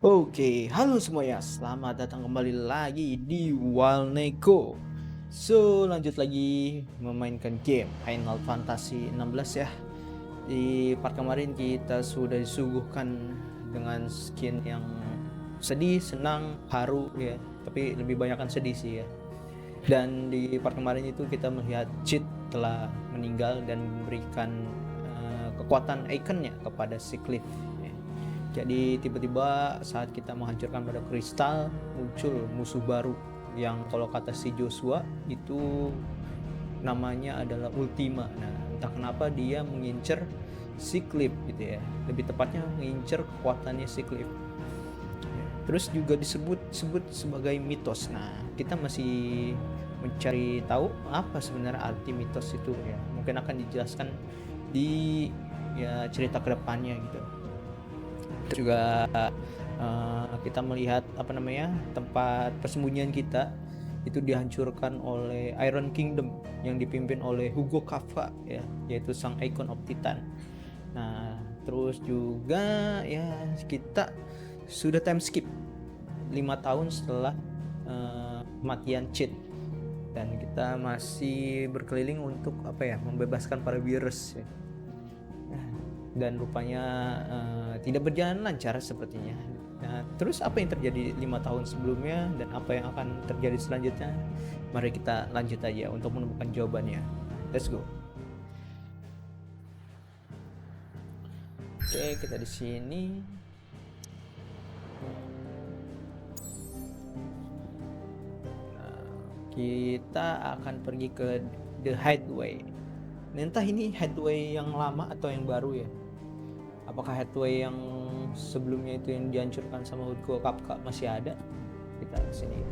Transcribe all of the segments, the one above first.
Oke, halo semuanya, selamat datang kembali lagi di Walneko. Lanjut lagi memainkan game Final Fantasy 16 ya. Di part kemarin kita sudah disuguhkan dengan skin yang sedih, senang, haru ya. Tapi lebih banyak kan sedih sih ya. Dan di part kemarin itu kita melihat Cheat telah meninggal dan memberikan kekuatan ikonnya kepada si Clive. Jadi tiba-tiba saat kita menghancurkan pada kristal, muncul musuh baru yang kalau kata si Joshua itu namanya adalah Ultima. Nah, entah kenapa dia mengincar si Clive gitu ya. Lebih tepatnya mengincar kekuatannya si Clive. Terus juga disebut sebagai mitos. Nah, kita masih mencari tahu apa sebenarnya arti mitos itu ya. Mungkin akan dijelaskan di ya cerita kedepannya gitu. Juga kita melihat tempat persembunyian kita itu dihancurkan oleh Iron Kingdom yang dipimpin oleh Hugo Kafka ya, yaitu sang Icon of Titan. Nah, terus juga ya kita sudah time skip 5 tahun setelah kematian Cheat dan kita masih berkeliling untuk membebaskan para virus ya. Dan rupanya tidak berjalan lancar sepertinya. Nah, terus apa yang terjadi 5 tahun sebelumnya dan apa yang akan terjadi selanjutnya? Mari kita lanjut aja untuk menemukan jawabannya. Let's go. Oke, kita di sini. Nah, kita akan pergi ke The Hideaway. Entah ini Hideaway yang lama atau yang baru ya. Apakah Hideaway yang sebelumnya itu yang dihancurkan sama Hugo Kafka masih ada? Kita kesini.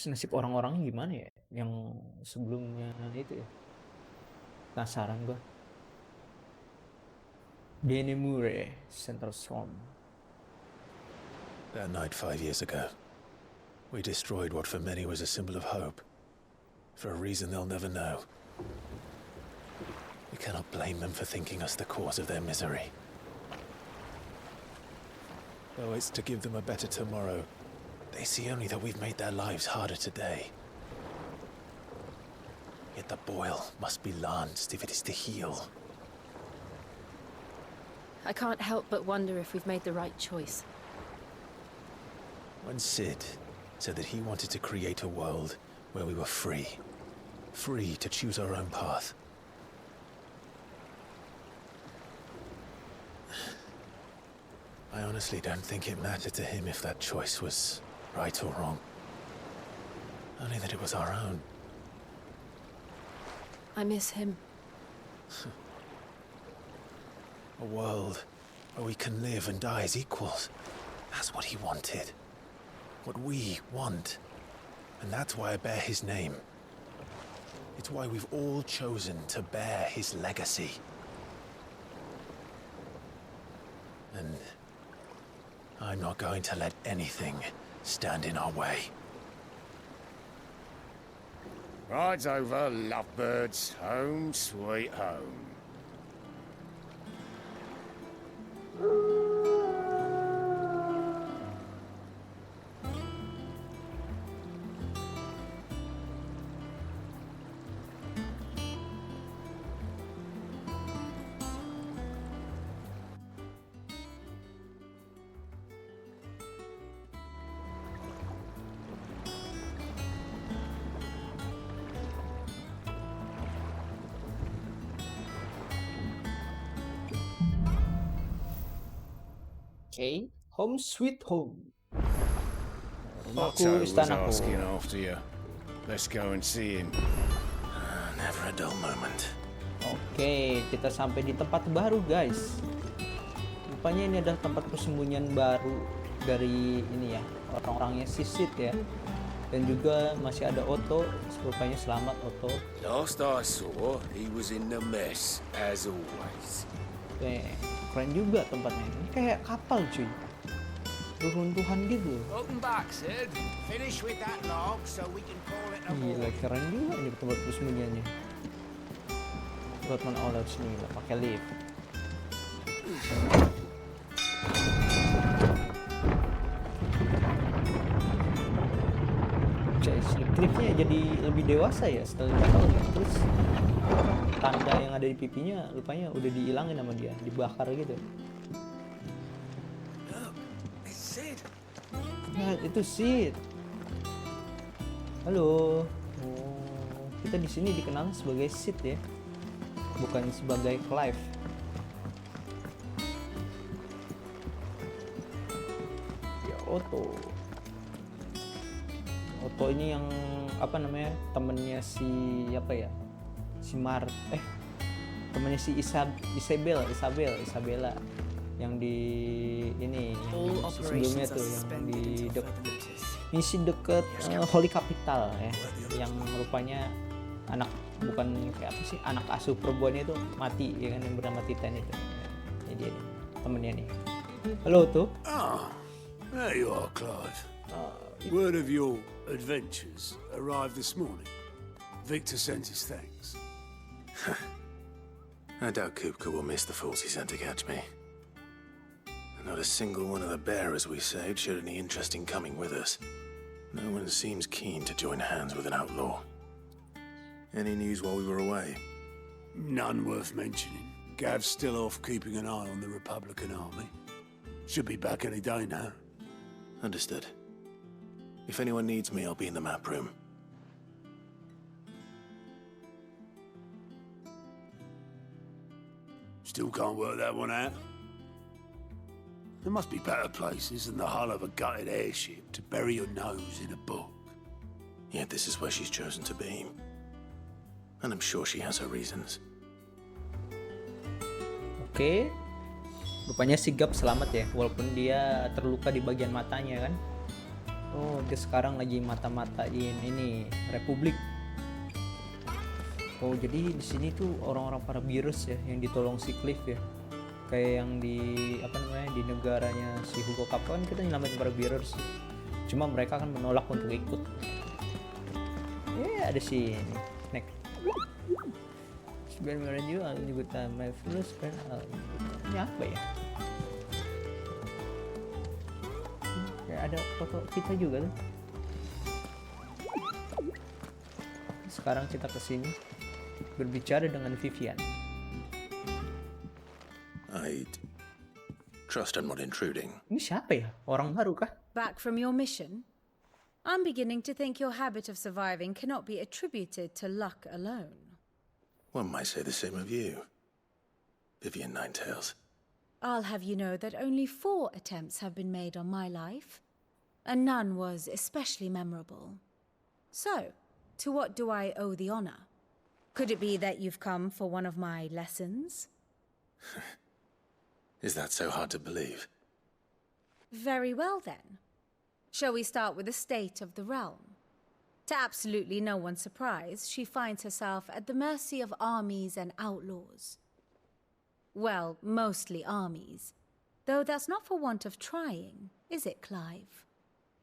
Nasib orang-orang gimana ya? Yang sebelumnya itu ya. Penasaran gua. Denemure Central Storm. That night 5 years ago, we destroyed what for many was a symbol of hope. For a reason they'll never know. We cannot blame them for thinking us the cause of their misery. Though it's to give them a better tomorrow, they see only that we've made their lives harder today. Yet the boil must be lanced if it is to heal. I can't help but wonder if we've made the right choice. When Sid said that he wanted to create a world where we were free to choose our own path, I honestly don't think it mattered to him if that choice was right or wrong. Only that it was our own. I miss him. A world where we can live and die as equals. That's what he wanted. What we want. And that's why I bear his name. It's why we've all chosen to bear his legacy. And I'm not going to let anything stand in our way. Ride's over, lovebirds. Home sweet home. Okay, home sweet home. Otto Rumahku, was istanaku. asking after you. Let's go and see him. Never a dull moment. Oke, kita sampai di tempat baru guys. Rupanya ini adalah tempat persembunyian baru dari ini ya, orang-orangnya Sisit ya. Dan juga masih ada Otto, rupanya selamat Otto. Last I saw, he was in the mess, as always. Oke, keren juga tempatnya. Ini kayak kapal cuy. Reruntuhan gitu. Welcome back, Sid. Finish with that log so we can call it a Gila, keren juga ini tempat persembunyiannya. Buat mana oleh sini lah, pakai lift. Clive-nya jadi lebih dewasa ya setelah 5 tahun ya. Terus tanda yang ada di pipinya rupanya udah dihilangin sama dia, dibakar gitu. Ya, itu Sid. Halo. Oh, kita di sini dikenal sebagai Sid ya, bukan sebagai Clive. Ya, Otto ini yang apa namanya, temennya si apa ya, temennya si Isabella yang di ini yang sebelumnya tuh yang di misi deket Holy Capital ya, yang rupanya bukan kayak apa sih, anak asuh perempuannya itu mati ya kan, yang bernama Titan itu. Ya, dia nih, temennya nih. Halo tuh. There you are, Clive. Word of your adventures arrived this morning. Victor sends his thanks. I doubt Kupka will miss the fools he sent to catch me. Not a single one of the bearers we saved showed any interest in coming with us. No one seems keen to join hands with an outlaw. Any news while we were away? None worth mentioning. Gav's still off keeping an eye on the Republican army. Should be back any day now. Understood. If anyone needs me, I'll be in the map room. Still can't work that one out. There must be better places than the hull of a gutted airship to bury your nose in a book. Yet this is where she's chosen to be. And I'm sure she has her reasons. Oke. Rupanya sigap selamat ya, walaupun dia terluka di bagian matanya kan. Oh, dia sekarang lagi mata-matain ini Republik. Oh, jadi di sini tuh orang-orang para virus ya yang ditolong si Clive ya. Kayak yang di apa namanya, di negaranya si Hugo Capone kan kita nyelamatin para virus. Cuma mereka kan menolak untuk ikut. Ada sini. Next. Sebenarnya juga menyebutkan my first friend. Ini apa ya? Ya ada foto kita juga tuh. Sekarang kita kesini berbicara dengan Vivian. I'd trust I'm not intruding. Ini siapa ya? Orang baru kah? Back from your mission? I'm beginning to think your habit of surviving cannot be attributed to luck alone. One might say the same of you, Vivian Ninetails. I'll have you know that only 4 attempts have been made on my life, and none was especially memorable. So, to what do I owe the honor? Could it be that you've come for one of my lessons? Is that so hard to believe? Very well then. Shall we start with the state of the realm? To absolutely no one's surprise, she finds herself at the mercy of armies and outlaws. Well, mostly armies. Though that's not for want of trying, is it, Clive?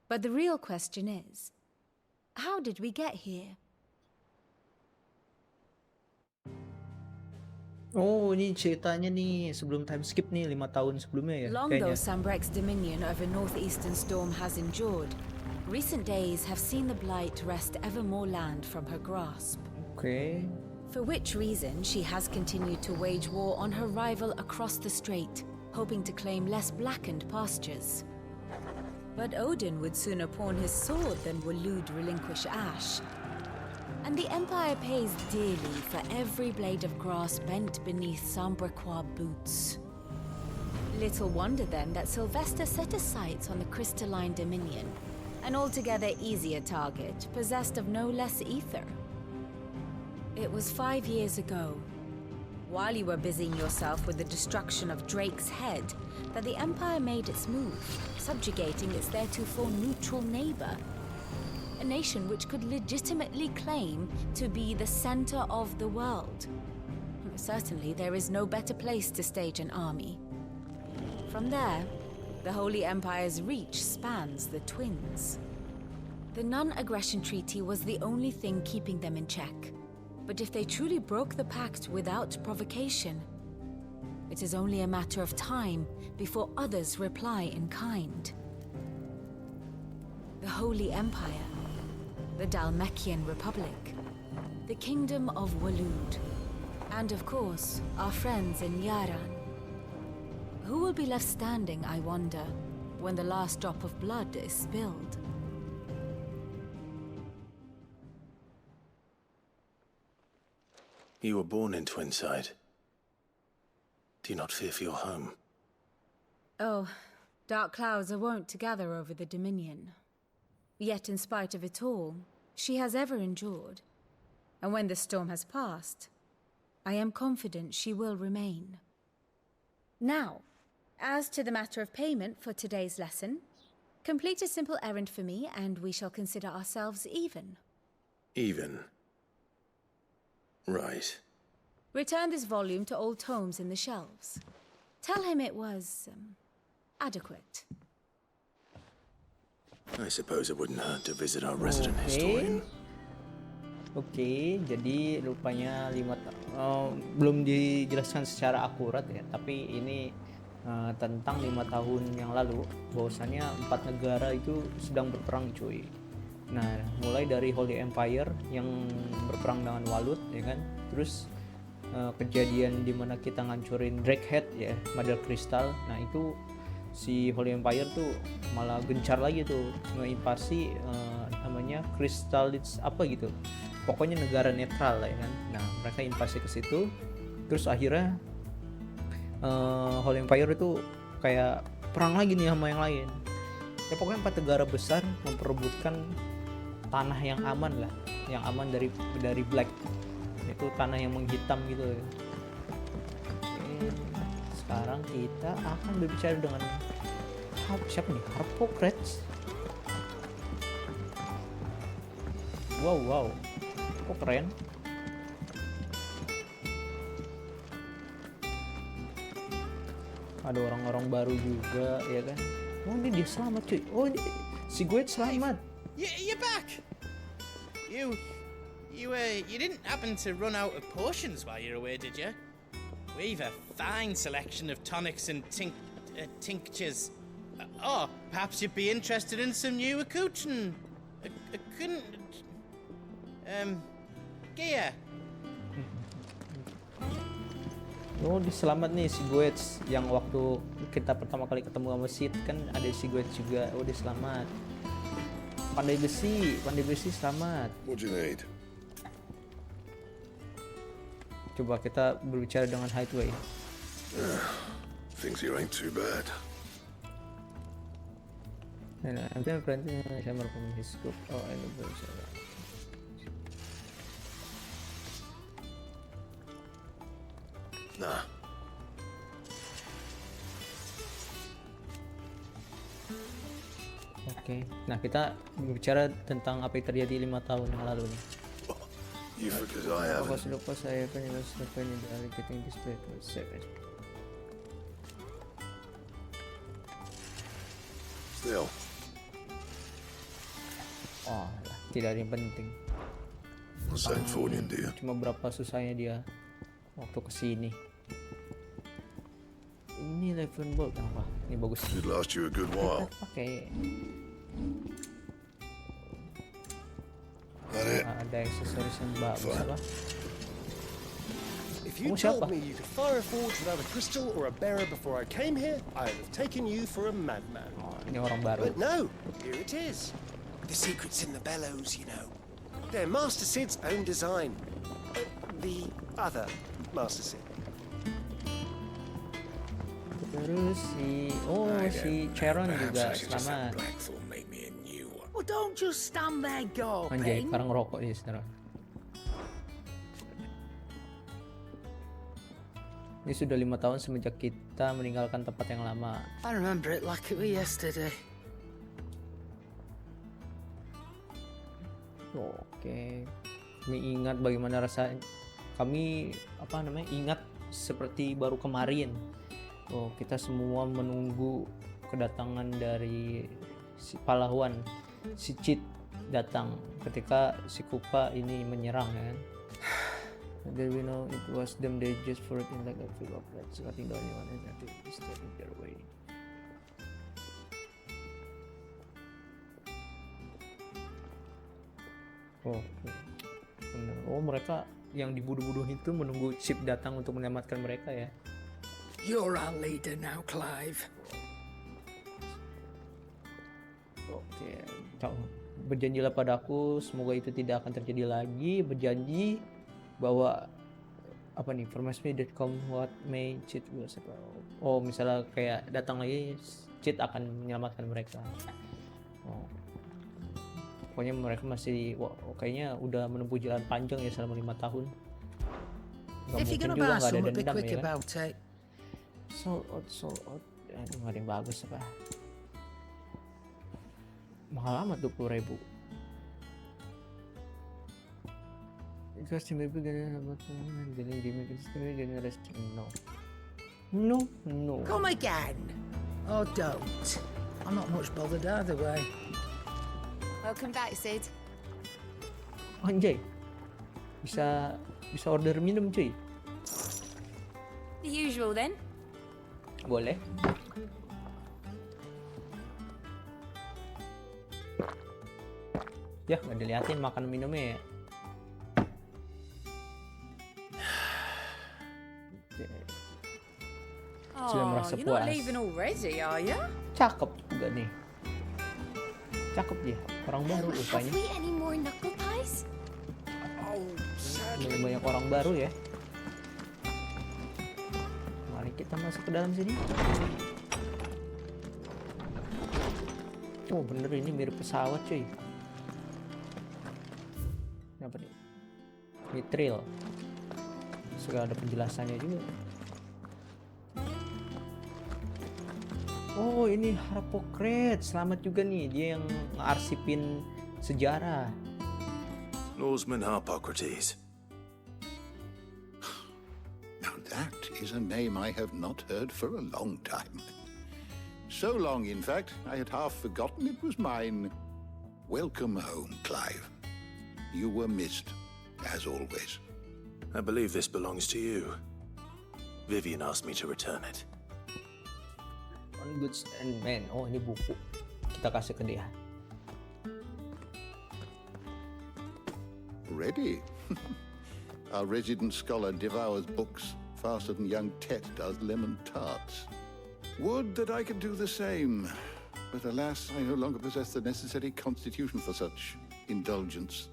But the real question is, how did we get here? Oh, ini ceritanya nih sebelum time skip nih, 5 tahun sebelumnya ya Long kayaknya. though Sambrek's dominion over northeastern storm has endured, recent days have seen the Blight wrest ever more land from her grasp. Oke. For which reason she has continued to wage war on her rival across the strait, hoping to claim less blackened pastures. But Odin would sooner pawn his sword than Waloed relinquish Ash. And the Empire pays dearly for every blade of grass bent beneath Sambrequois boots. Little wonder then that Sylvester set his sights on the crystalline dominion, an altogether easier target, possessed of no less ether. It was 5 years ago, while you were busying yourself with the destruction of Drake's head, that the Empire made its move, subjugating its theretofore neutral neighbor. A nation which could legitimately claim to be the center of the world. Certainly, there is no better place to stage an army. From there, the Holy Empire's reach spans the Twins. The non-aggression treaty was the only thing keeping them in check. But if they truly broke the pact without provocation, it is only a matter of time before others reply in kind. The Holy Empire, the Dalmatian Republic, the Kingdom of Walud, and of course, our friends in Yaran. Who will be left standing, I wonder, when the last drop of blood is spilled? You were born in Twinside. Do you not fear for your home? Oh, dark clouds are wont to gather over the Dominion. Yet in spite of it all, she has ever endured. And when the storm has passed, I am confident she will remain. Now, as to the matter of payment for today's lesson, complete a simple errand for me and we shall consider ourselves even. Even. Right. Return this volume to old tomes in the shelves. Tell him it was, adequate. I suppose it wouldn't hurt to visit our resident historian. Oke, jadi rupanya belum dijelaskan secara akurat ya, tapi ini tentang 5 tahun yang lalu, bahwasannya 4 negara itu sedang berperang cuy. Nah, mulai dari Holy Empire yang berperang dengan Walut ya kan, terus kejadian dimana kita ngancurin Drakehead ya, Mother Crystal. Nah itu si Holy Empire tuh malah gencar lagi tuh ngeinvasi namanya Crystallis apa gitu, pokoknya negara netral lah ya kan. Nah mereka invasi ke situ, terus akhirnya Holy Empire itu kayak perang lagi nih sama yang lain ya, pokoknya 4 negara besar memperebutkan tanah yang aman lah, yang aman dari Blight, itu tanah yang menghitam gitu ya. Oke, sekarang kita akan berbicara dengan siapa nih? Harpocrates. Wow, kok keren. Ada orang-orang baru juga ya kan. Oh ini dia selamat cuy. Oh ini si gue selamat. You're back. You didn't happen to run out of potions while you're away, did you? We've a fine selection of tonics and tinctures. Perhaps you'd be interested in some new accoutrement. Gear. Oh dia selamat nih si Guets, yang waktu kita pertama kali ketemu sama Sid kan ada si Guets juga. Oh dia selamat. Pandai besi selamat. What do you need? Coba kita berbicara dengan Highway. Things here ain't too bad. Nah, nanti berarti saya merupakan hiskop. Oh, ini bisa. Nah. Oke. Nah, kita berbicara tentang apa yang terjadi 5 tahun yang lalu nih. You forget I Apa haven't. lupa saya penyebab dari getting display service. Still, Oh, lah, tidak ada yang penting. same fortune, dear. Cuma berapa susahnya dia waktu kesini. Ini 11 volt apa? Ini bagus. Should last you a good while. Oke. That it? Ada aksesoris yang bagus apa? If you Oh, told siapa? me you could fire a forge without a crystal or a bearer before I came here, I'd have taken you for a madman. Oh, ini orang baru. But no, here it is. The secret's in the bellows, you know. They're Master Sid's own design. The other Master Sid. Terus si Charon juga selamat. Blackthorn make me a new one. Well, don't just stand there Anjay, gawping. sekarang ngerokok dia saudara. Ini sudah 5 tahun semenjak kita meninggalkan tempat yang lama. I remember it like it was yesterday. Oke. Kami ingat bagaimana rasa kami ingat seperti baru kemarin. Oh, kita semua menunggu kedatangan dari si pahlawan, si Cid datang ketika si Kupa ini menyerang kan. Then we know it was them, they just for it in like a field of light, cutting down one and I think it's taking their way. Oh, bener. Oh, mereka yang dibunuh-bunuh itu menunggu ship datang untuk menyelamatkan mereka ya. You're our leader now, Clive. Oke, berjanjilah padaku semoga itu tidak akan terjadi lagi. Berjanji bahwa apa nih, from what may cheat will survive. Oh, misalnya kayak datang lagi, cheat akan menyelamatkan mereka. Oh. Pokoknya mereka masih, kayaknya udah menempuh jalan panjang ya selama 5 tahun. Gak If you're mungkin gonna juga buy nggak ada some, be dendam quick ya kan. about it. Sold out. Aduh, gak ada yang bagus apa. Mahal amat 20.000. Because maybe gonna no. Come again. Oh, don't. I'm not much bothered either way. Welcome back, Sid. Anjay, bisa order minum cuy. The usual then. Boleh. Ya, nggak diliatin makan minumnya ya. Sudah merasa you're puas. not leaving already, are you? Cakep juga nih. Cakep dia, orang baru Have rupanya. we any more knuckle pies? Banyak orang baru ya. Mari kita masuk ke dalam sini. Oh bener, ini mirip pesawat cuy. Apa nih? Mitril. Sudah ada penjelasannya juga. Oh ini Harpocrates, selamat juga nih, dia yang ngarsipin sejarah. Lawsman Harpocrates. Now that is a name I have not heard for a long time. So long, in fact, I had half forgotten it was mine. Welcome home, Clive. You were missed, as always. I believe this belongs to you. Vivian asked me to return it. On Goods and Men. Oh ini buku, kita kasih ke dia. Ready? Our resident scholar devours books faster than young Tet does lemon tarts. Would that I could do the same. But alas, I no longer possess the necessary constitution for such indulgence,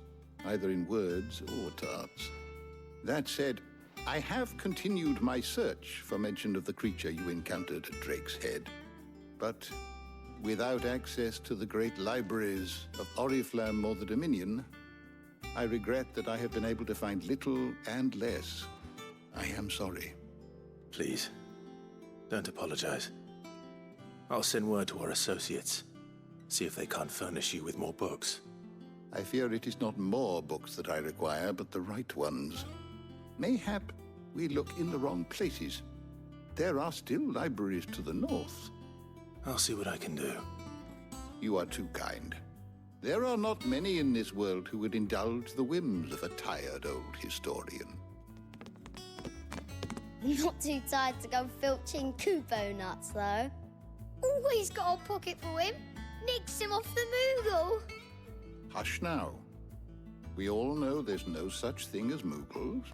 either in words or tarts. That said, I have continued my search for mention of the creature you encountered at Drake's Head. But without access to the great libraries of Oriflamme or the Dominion, I regret that I have been able to find little and less. I am sorry. Please, don't apologize. I'll send word to our associates. See if they can't furnish you with more books. I fear it is not more books that I require, but the right ones. Mayhap we look in the wrong places. There are still libraries to the north. I'll see what I can do. You are too kind. There are not many in this world who would indulge the whims of a tired old historian. Not too tired to go filching Kubo nuts, though. Always got a pocket for him. Nicks him off the Moogle. Hush now. We all know there's no such thing as Moogles.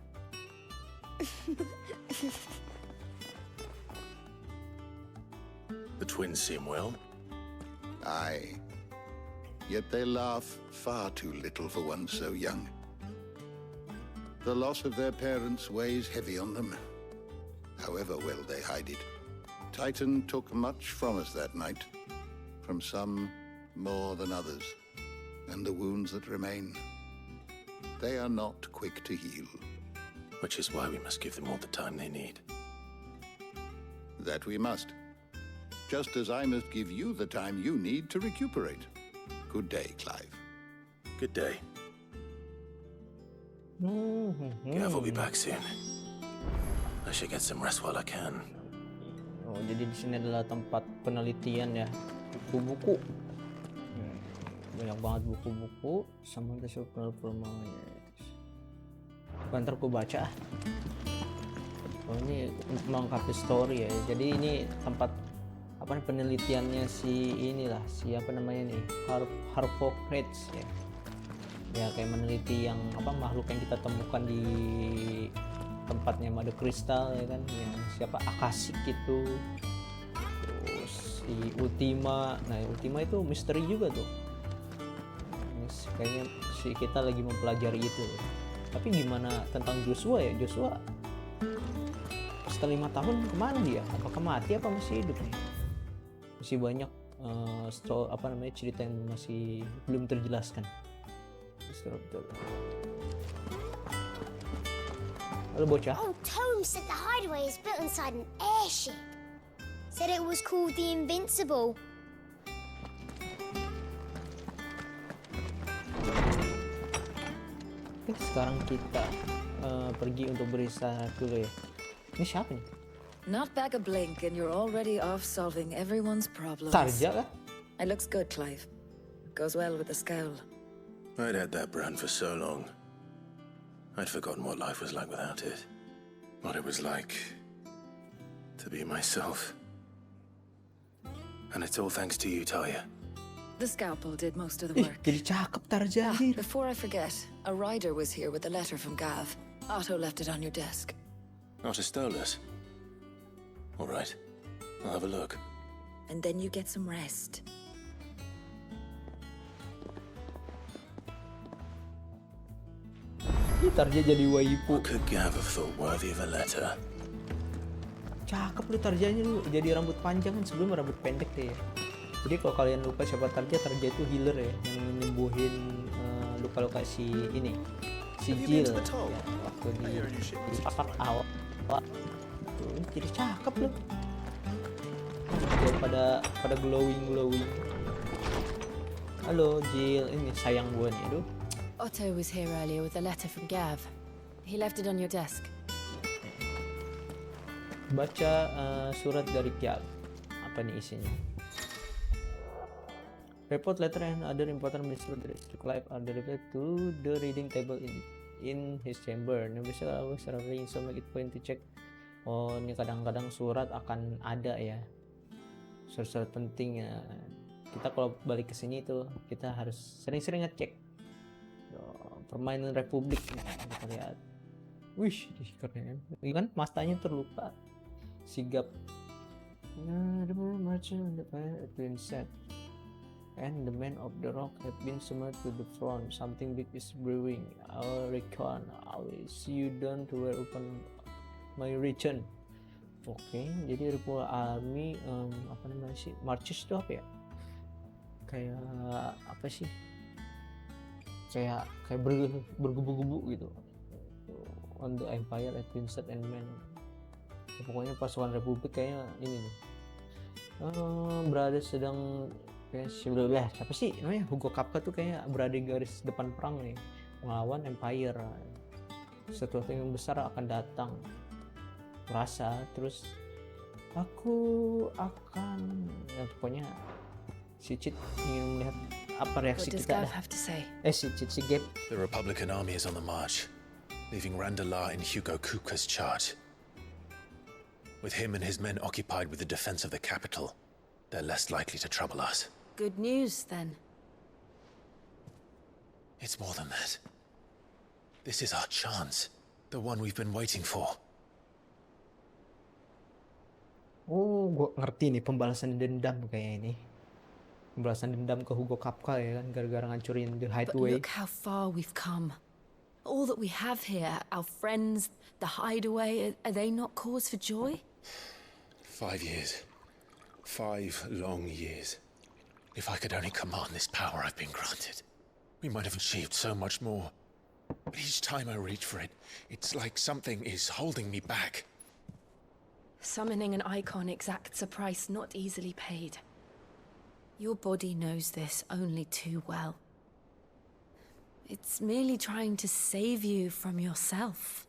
The twins seem well. Aye. Yet they laugh far too little for one so young. The loss of their parents weighs heavy on them, however well they hide it. Titan took much from us that night, from some more than others, and the wounds that remain, they are not quick to heal. Which is why we must give them all the time they need. That we must. Just as I must give you the time you need to recuperate. Good day, Clive. Good day. Gav will be back soon. I should get some rest while I can. Oh, jadi di sini adalah tempat penelitian ya, buku-buku. Banyak banget buku-buku sama ntar aku baca. Oh ini untuk melengkapi story ya. Jadi ini tempat apa nih, penelitiannya si inilah siapa namanya nih, Harpocrates ya. ya kayak meneliti yang makhluk yang kita temukan di tempatnya Made Kristal ya kan, yang siapa Akasik itu, terus si Ultima. Nah Ultima itu misteri juga tuh, kayaknya si kita lagi mempelajari itu. Tapi gimana tentang Joshua ya? Joshua setelah 5 tahun kemana dia? Apakah mati apa masih hidup nih? Masih banyak cerita yang masih belum terjelaskan. Betul. Halo bocah. Oh, Tahun said the hideaway is built inside an airship. Said it was called the Invincible. Oke, sekarang kita pergi untuk beristirahat dulu ya. Ini siapa nih? Not back a blink and you're already off solving everyone's problems. Sarja kah? It looks good, Clive. Goes well with the scowl. I'd had that brand for so long. I'd forgotten what life was like without it. What it was like to be myself. And it's all thanks to you, Talia. The scalpel did most of the work. Jadi cakep Tarja. Before I forget, a rider was here with a letter from Gav. Otto left it on your desk. Not a stolus. All right, I'll have a look. And then you get some rest. Tarja jadi waifu. What could Gav have thought worthy of a letter? Cakep lu Tarjanya lu, jadi rambut panjang kan, sebelum rambut pendek deh ya. Jadi kalau kalian lupa siapa Tarja itu healer ya, yang menyembuhin luka-luka si Jill ya, waktu di part awal. Tuh, jadi cakep lu. Jadi pada glowing. Halo Jill, ini sayang gue nih, aduh. Otto was here earlier with a letter from Gav. He left it on your desk. Baca surat dari Gav. Apa nih isinya? Report letter and other important business to Clive are delivered to the reading table in his chamber. Nevertheless, I was traveling so make it point to check. Oh, ini kadang-kadang surat akan ada ya. Surat-surat penting ya. Kita kalau balik ke sini tuh kita harus sering-sering ngecek. Permainan Republik kita lihat. Wih, keren kan, mastanya terluka. Sigap. The merchant the fire had been set, and the men of the rock have been summoned to the front. Something big is brewing. I'll reckon. I will see you done to where open my region. Oke, jadi Republic Army apa namanya sih? Marches itu apa ya? Kayak apa sih? Kayak bergebu-gebu gitu. On the Empire at Vincent and Men. Pokoknya pasukan Republik kayaknya ini nih. Berada sedang kayak siapa sih namanya? Hugo Capka tuh kayak berada di garis depan perang nih, melawan Empire. Sesuatu yang besar akan datang. Merasa terus aku akan pokoknya si Cid ingin melihat apa reaksi kita. Si Gav. The Republican army is on the march, leaving Randalar in Hugo Kuka's charge. With him and his men occupied with the defense of the capital, they're less likely to trouble us. Good news, then. It's more than that. This is our chance, the one we've been waiting for. Oh, gue ngerti nih pembalasan dendam kayak ini. Pembalasan dendam ke Hugo Capka ya kan, gara-gara ngancurin the hideaway. But look how far we've come. All that we have here, our friends, the hideaway, are they not cause for joy? 5 years. 5 long years. If I could only command this power I've been granted, we might have achieved so much more. But each time I reach for it, it's like something is holding me back. Summoning an icon exacts a price not easily paid. Your body knows this only too well. It's merely trying to save you from yourself.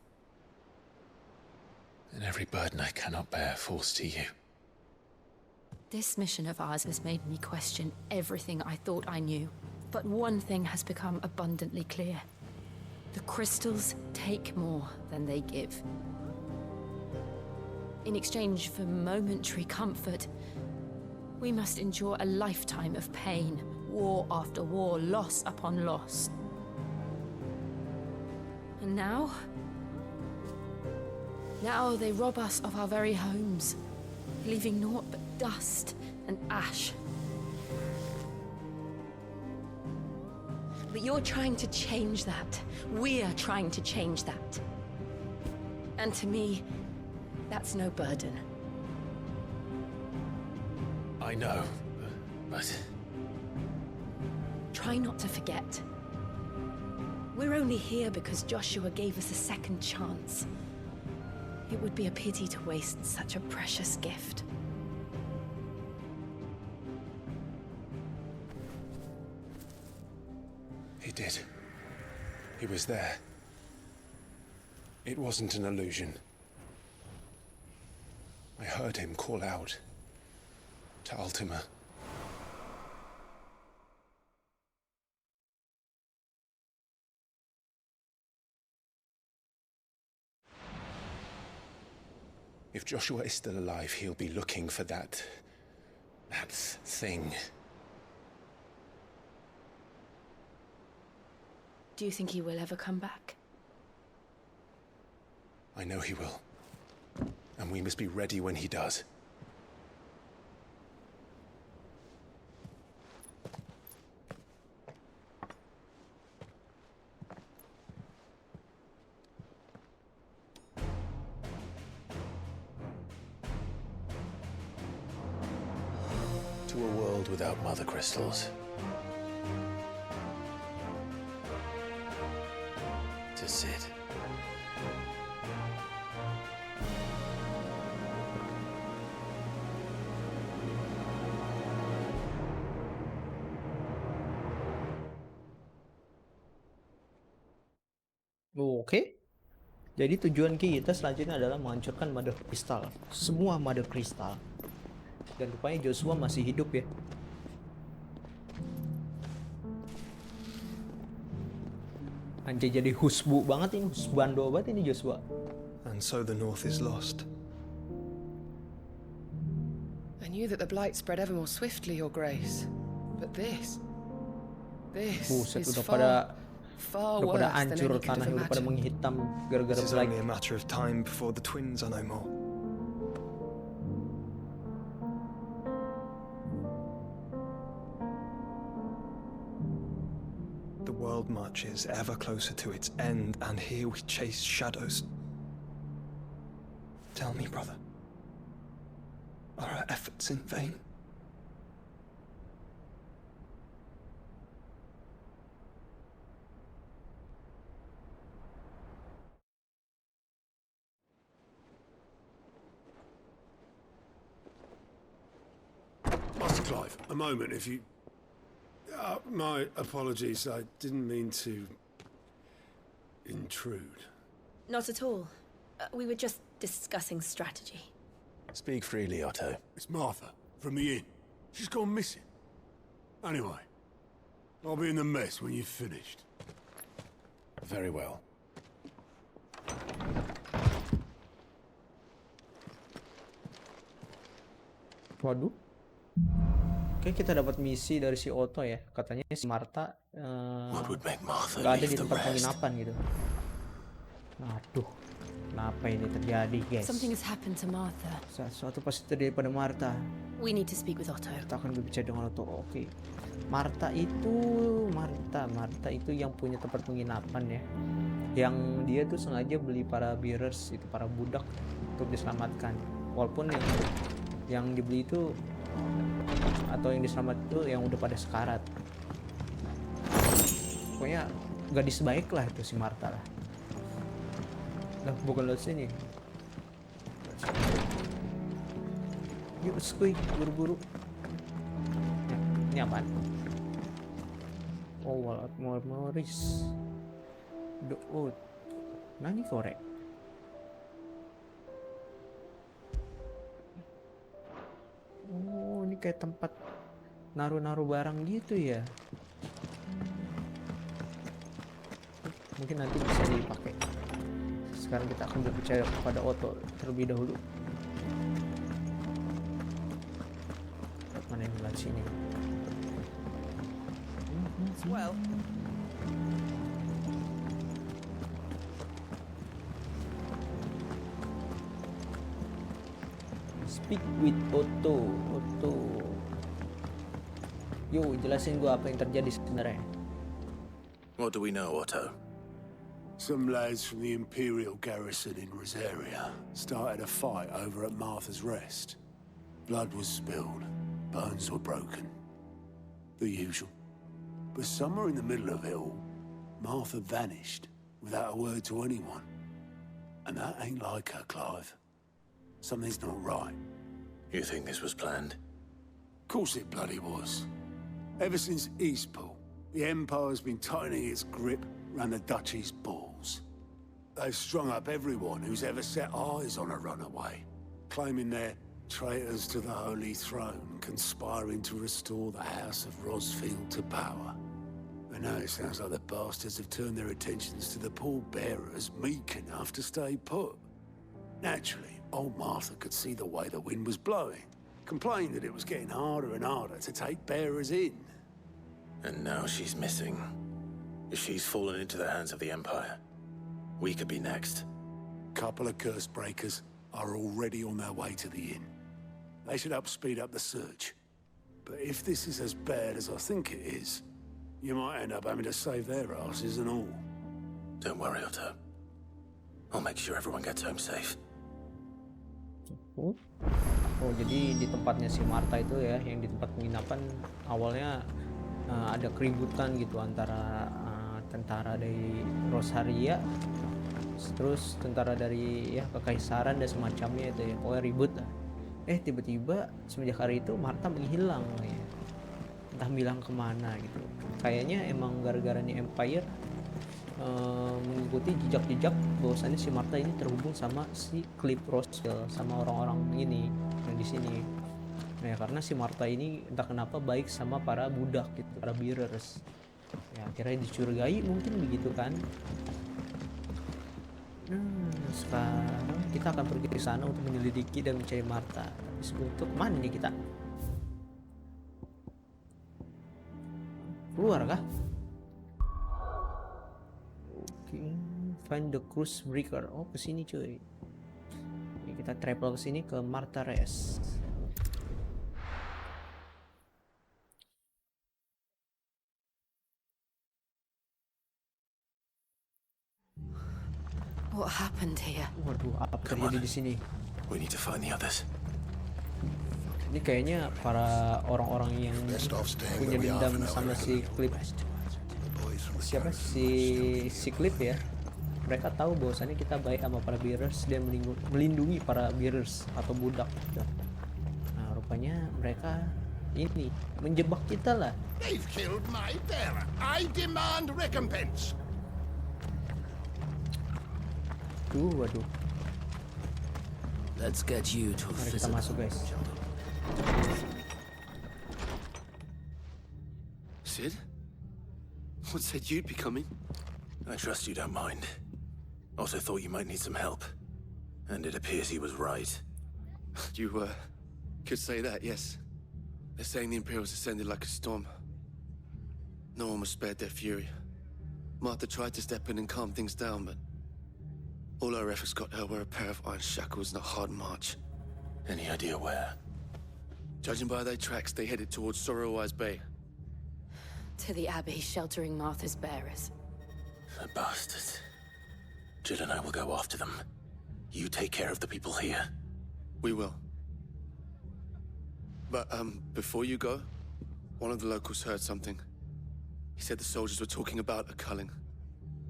And every burden I cannot bear falls to you. This mission of ours has made me question everything I thought I knew. But one thing has become abundantly clear. The crystals take more than they give. In exchange for momentary comfort, we must endure a lifetime of pain, war after war, loss upon loss. And now? Now they rob us of our very homes, leaving naught but dust and ash. But you're trying to change that. We're trying to change that. And to me, that's no burden. I know, but... Try not to forget. We're only here because Joshua gave us a second chance. It would be a pity to waste such a precious gift. He did. He was there. It wasn't an illusion. I heard him call out to Ultima. If Joshua is still alive, he'll be looking for that thing. Do you think he will ever come back? I know he will. And we must be ready when he does. To a world without mother crystals. To Sid. Oke. Jadi tujuan kita selanjutnya adalah menghancurkan mother crystal. Semua mother crystal. Dan rupanya Joshua masih hidup ya. Anjay, jadi husbu banget ini, husbando banget ini Joshua. And so the North is lost. I knew that the Blight spread ever more swiftly, Your Grace. But this Buset, is udah far pada worse than hancur any could tanah, have udah pada imagined. menghitam gara-gara This is Blight. only a matter of time before the twins are no more. The world marches ever closer to its end, and here we chase shadows. Tell me, brother, are our efforts in vain? Master Clive, a moment, if you... my apologies, I didn't mean to... intrude. Not at all. We were just discussing strategy. Speak freely, Otto. It's Martha, from the inn. She's gone missing. Anyway, I'll be in the mess when you've finished. Very well. Waduh. Oke, kita dapat misi dari si Otto ya. Katanya si Martha gak ada di tempat penginapan gitu. Aduh, kenapa ini terjadi, guys? Something has happened to Martha. Sesuatu pasti terjadi pada Martha. We need to speak with Otto. Kita akan berbicara dengan Otto. Oke. Martha itu yang punya tempat penginapan ya. Yang dia tuh sengaja beli para bearers, itu para budak untuk diselamatkan. Walaupun yang dibeli itu atau yang diselamat itu yang udah pada sekarat. Pokoknya gadis baik lah itu si Martha lah. Nah, bukan lewat sini. Yuk, skuy, buru-buru. Ini apaan? Oh, Wallet Morris. Oh, nani korek? Oh, ini kayak tempat naruh-naruh barang gitu ya. Mungkin nanti bisa dipakai. Sekarang kita akan berbicara kepada Otto terlebih dahulu. Mana yang lewat sini? Well, Speak with Otto. Yo, jelasin gua apa yang terjadi sebenarnya. What do we know, Otto? Some lads from the Imperial garrison in Rosaria started a fight over at Martha's Rest. Blood was spilled, bones were broken. The usual. But somewhere in the middle of it all, Martha vanished without a word to anyone. And that ain't like her, Clive. Something's not right. You think this was planned? Course it bloody was. Ever since Eastpool, the Empire's been tightening its grip round the Duchy's balls. They've strung up everyone who's ever set eyes on a runaway, claiming they're traitors to the Holy Throne, conspiring to restore the House of Rosfield to power. And now it sounds like the bastards have turned their attentions to the pallbearers meek enough to stay put. Naturally, old Martha could see the way the wind was blowing, complained that it was getting harder and harder to take bearers in. And now she's missing. If she's fallen into the hands of the Empire, we could be next. Couple of curse breakers are already on their way to the inn. They should help speed up the search. But if this is as bad as I think it is, you might end up having to save their asses and all. Don't worry, Otto. I'll make sure everyone gets home safe. Oh, jadi di tempatnya si Martha itu ya, yang di tempat penginapan awalnya ada keributan gitu antara tentara dari Rosaria, terus tentara dari ya kekaisaran dan semacamnya itu ya, pokoknya ribut lah. Tiba-tiba semenjak hari itu Martha menghilang ya. Entah bilang kemana gitu. Kayaknya emang gara-garanya Empire mengikuti jejak-jejak bahwasannya si Martha ini terhubung sama si Clive Rosfield, sama orang-orang ini yang di sini. Nah, karena si Martha ini entah kenapa baik sama para budak gitu, para bearers. Ya, akhirnya dicurigai mungkin begitu kan. Sekarang kita akan pergi ke sana untuk menyelidiki dan mencari Martha. Tapi untuk mana nih kita? Keluar kah? Find the cruise breaker. Oh, kesini cuy. Ini kita travel kesini ke Martha Rest. What happened here? Waduh, apa terjadi di sini? We need to find the others. Ini kayaknya para orang-orang yang punya dendam sama si Clive. Siapa si Clive ya? Mereka tahu bahwasannya kita baik sama para bearers dan melindungi para bearers atau budak gitu. Nah, rupanya mereka ini menjebak kita lah. They've killed my bearer. I demand recompense. Waduh. Let's get you to Mari kita masuk, guys. Sid? What said you'd be coming? I trust you don't mind. Also thought you might need some help. And it appears he was right. You, could say that, yes. They're saying the Imperials ascended like a storm. No one was spared their fury. Martha tried to step in and calm things down, but all her efforts got her were a pair of iron shackles and a hard march. Any idea where? Judging by their tracks, they headed towards Sorrowwise Bay. To the Abbey, sheltering Martha's bearers. The bastards. Jill and I will go after them. You take care of the people here. We will. But, before you go, one of the locals heard something. He said the soldiers were talking about a culling.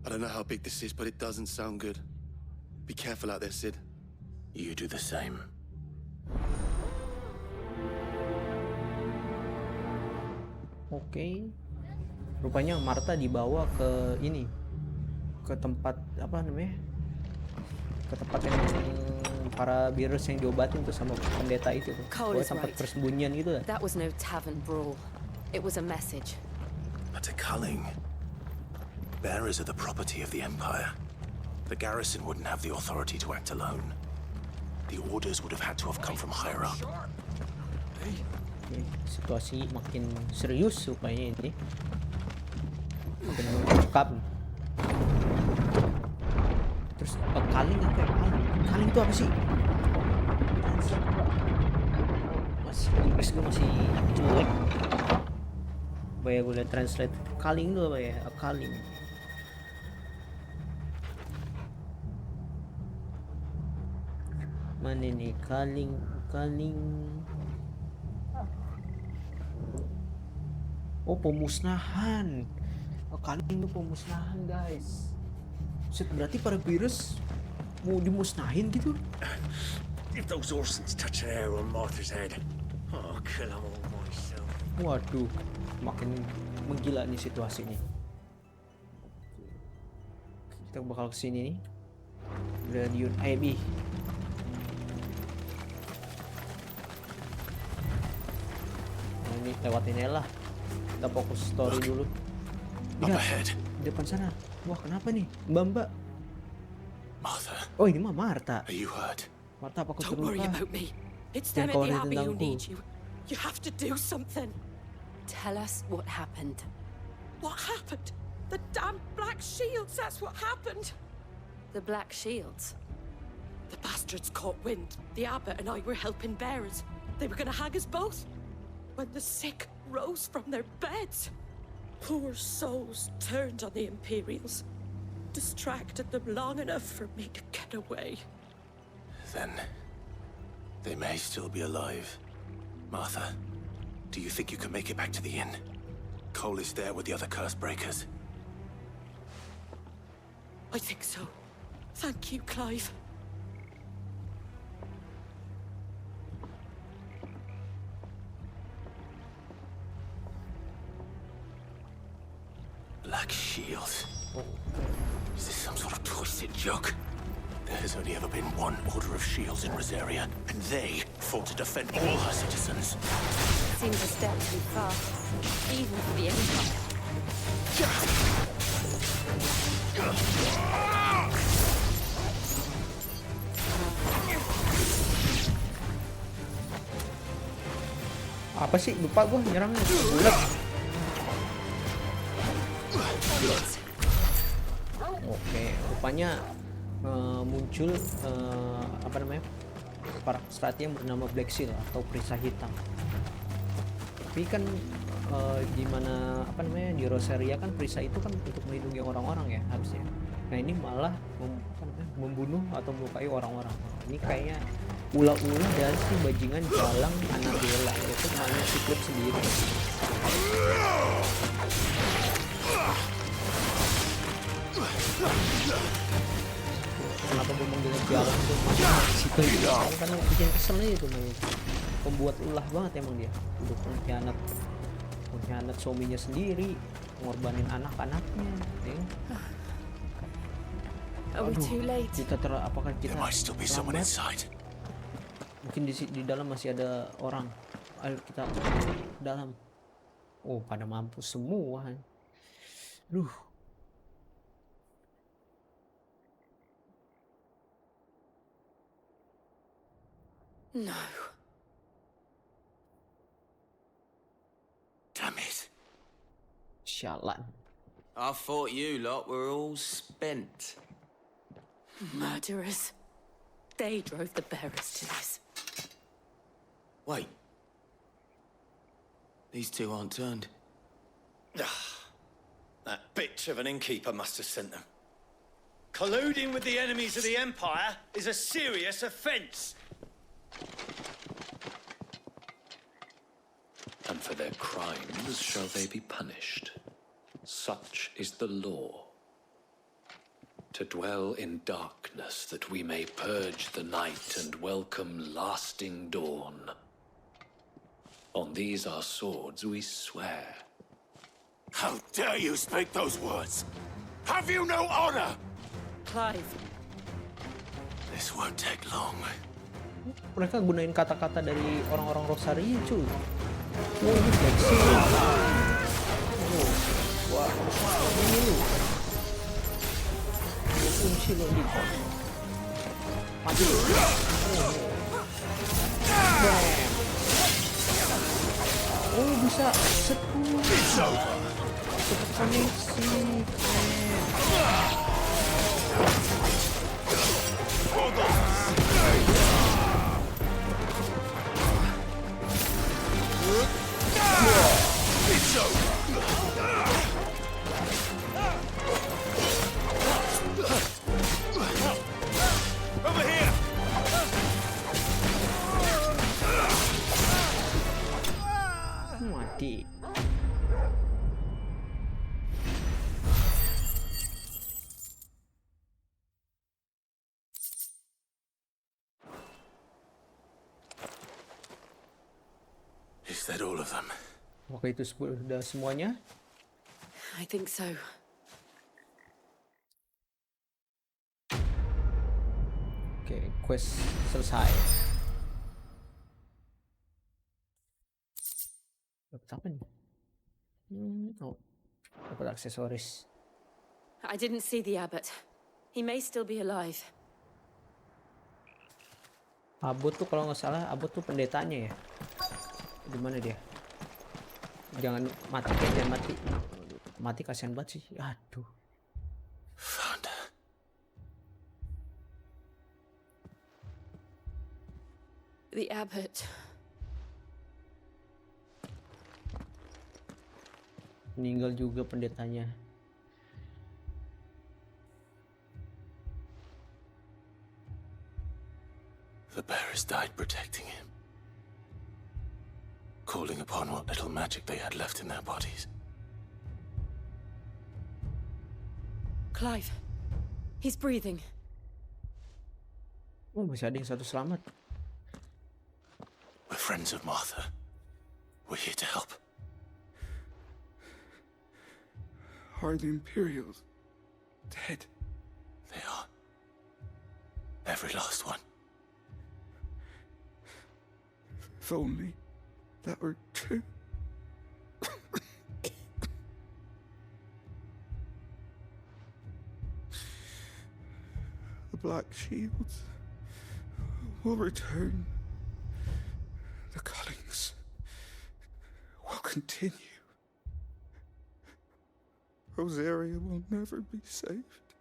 I don't know how big this is, but it doesn't sound good. Be careful out there, Sid. You do the same. Oke. Rupanya Martha dibawa ke ini, ke tempat apa namanya, ke tempat yang para bearers yang diobatin tuh sama pendeta itu tuh. Cole is Tempat right. persembunyian gitu lah. That was no tavern brawl. It was a message. But a culling. Bearers are the property of the Empire. The garrison wouldn't have the authority to act alone. The orders would have had to have come from higher up. Oke, situasi makin serius rupanya ini. Makin mencekam. Terus kaling apa ya? Kaling itu apa sih? masih Inggris gue masih jelek. Apa ya, gue liat translate kaling dulu apa ya, kaling. Mana nih kaling. Oh, pemusnahan. Kaling itu pemusnahan, guys. Set, berarti para virus mau dimusnahin gitu. If those Orsons touch an arrow on Martha's head, I'll kill them all myself. Waduh, makin menggila nih situasinya. Kita bakal kesini nih. Radion IB. Nah, ini lewatin aja lah. Kita fokus story dulu. Lihat, di depan sana. Wah, kenapa nih, Mbak? Martha. Oh, ini mah Martha. Are you hurt? Martha, apa kau Don't worry terluka? about me. It's Jangan them at the khawatir Abbey who tentangku. need you. You have to do something. Tell us what happened. What happened? The damn Black Shields, that's what happened. The Black Shields? The bastards caught wind. The abbot and I were helping bearers. They were gonna hang us both. When the sick rose from their beds, poor souls turned on the Imperials. Distracted them long enough for me to get away. Then they may still be alive. Martha, do you think you can make it back to the inn? Cole is there with the other curse breakers. I think so. Thank you, Clive. Black Shield. Is this some sort of twisted joke? There has only ever been one order of shields in Rosaria, and they fought to defend all her citizens. Seems a step too far, even for the Empire. Apa sih? Lupa gue nyerangnya. Bulat. Oke, rupanya muncul apa namanya, para strategi yang bernama Black Seal atau perisai hitam. Tapi kan di mana apa namanya, di Rosaria kan perisai itu kan untuk melindungi orang-orang ya harusnya. Nah ini malah membunuh atau melukai orang-orang. Ini kayaknya ulah-ulah dari si bajingan jalang Annabella, itu hanya si Clive sendiri. Kenapa gue manggilnya jalan tuh, si Clive kan bikin kesel aja tuh, pembuat ulah banget emang dia. Udah pengkhianat suaminya sendiri, ngorbanin anak-anaknya ya. Aduh, kita apakah kita terlambat? Mungkin di dalam masih ada orang. Ayo kita ke dalam. Oh, pada mampus semua. Duh. No. Damn it. Sialan. I thought you lot were all spent. Murderers. They drove the bearers to this. Wait. These two aren't turned. That bitch of an innkeeper must have sent them. Colluding with the enemies of the Empire is a serious offence. And for their crimes shall they be punished. Such is the law. To dwell in darkness that we may purge the night and welcome lasting dawn. On these our swords we swear. How dare you speak those words? Have you no honor? Clive. This won't take long. Mereka gunain kata-kata dari orang-orang Rosaria, cuy. Oh, ini fleksibel. Oh, wah, ini lu. Kunci lo di mati. Oh, bisa sepuluh. Koneksi. mati. Is that all of them? Apakah itu sudah semuanya? I think so. Oke, quest selesai. Dapat apa nih? Oh, dapat aksesoris. I didn't see the abbot. He may still be alive. Abbot tuh kalau nggak salah, Abbot tuh pendetanya ya. Di mana dia? Jangan mati, jangan mati. Mati kasihan banget sih. Aduh. Found her. The abbot. Meninggal juga pendetanya. The bearers died protecting him, calling upon what little magic they had left in their bodies. Clive. He's breathing. Oh, masih ada yang satu selamat. We're friends of Martha. We're here to help. Are the Imperials dead? They are. Every last one. If only that were true. The Black Shields will return. The cullings will continue. Rosaria will never be saved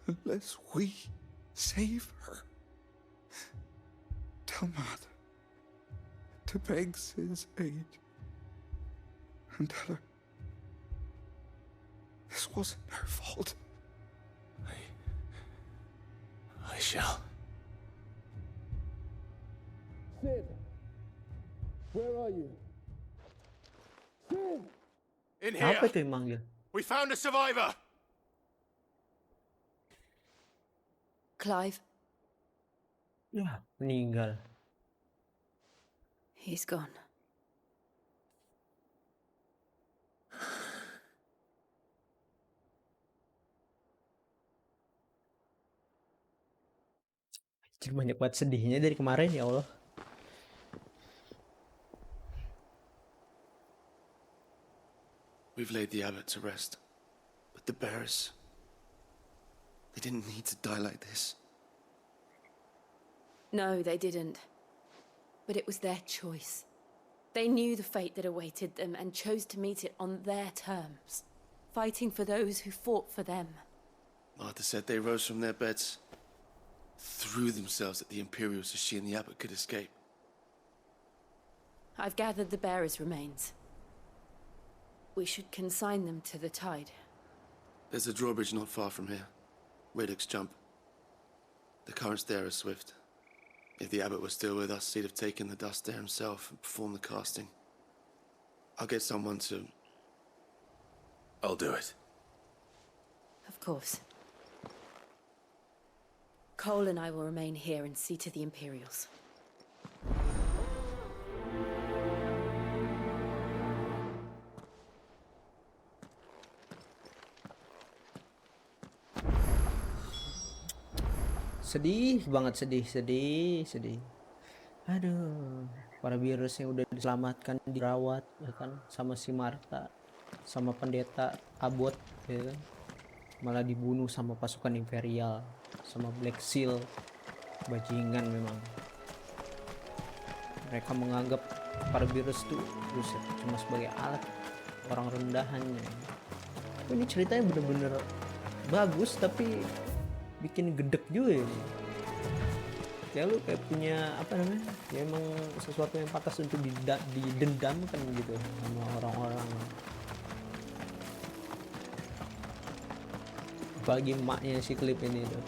unless we save her. Tell Mother to beg Sid's aid and tell her this wasn't her fault. I shall. Sid, where are you? Sid! In here. Apa itu yang manggil? We found a survivor. Clive. Ya, meninggal. He's gone. Jadi banyak banget sedihnya dari kemarin ya Allah. We've laid the abbot to rest, but the bearers, they didn't need to die like this. No, they didn't. But it was their choice. They knew the fate that awaited them and chose to meet it on their terms, fighting for those who fought for them. Martha said they rose from their beds, threw themselves at the Imperials so she and the abbot could escape. I've gathered the bearers' remains. We should consign them to the tide. There's a drawbridge not far from here. Radix Jump. The currents there are swift. If the abbot was still with us, he'd have taken the dust there himself and performed the casting. I'll get someone to... I'll do it. Of course. Cole and I will remain here and see to the Imperials. Sedih banget, sedih. Aduh, para virus yang udah diselamatkan, dirawat ya kan, sama si Martha, sama pendeta Abbot ya kan, malah dibunuh sama pasukan Imperial, sama Black Seal. Bajingan memang. Mereka menganggap para virus tuh cuma sebagai alat, orang rendahannya. Ini ceritanya bener-bener bagus tapi bikin gedek juga ya. Kayak lu kayak punya apa namanya, ya emang sesuatu yang pantas untuk didendamkan gitu sama orang-orang. Bagi emaknya si Clive ini tuh,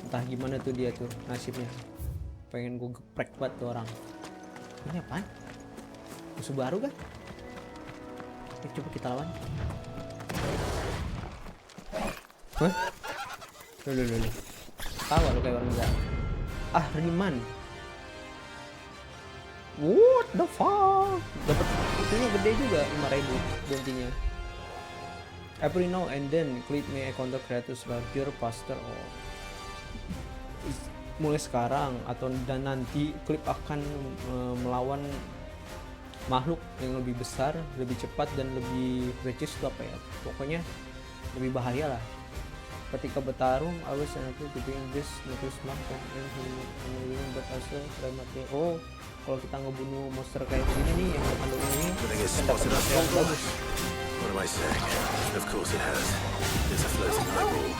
entah gimana tuh dia tuh nasibnya, pengen gue geprek banget tuh orang. Ini apaan? Musuh baru kan? Yuk, coba kita lawan. Hah? Loh. Tawa lu kayak orang gila. Ah, Riman. What the fuck? Dapat itunya gede juga, 5.000 bounty-nya. Every now and then, Clive may encounter creatures larger, faster, or mulai sekarang atau dan nanti Clive akan melawan makhluk yang lebih besar, lebih cepat dan lebih precis itu apa ya? Pokoknya lebih bahaya lah. Ketika bertarung, I was unable to bring this notice mark and but also mati. Oh, kalau kita ngebunuh monster kayak gini nih yang kandung ini, kita dapat yang bagus. What am I saying? Of course it has. It's a floating eyeball.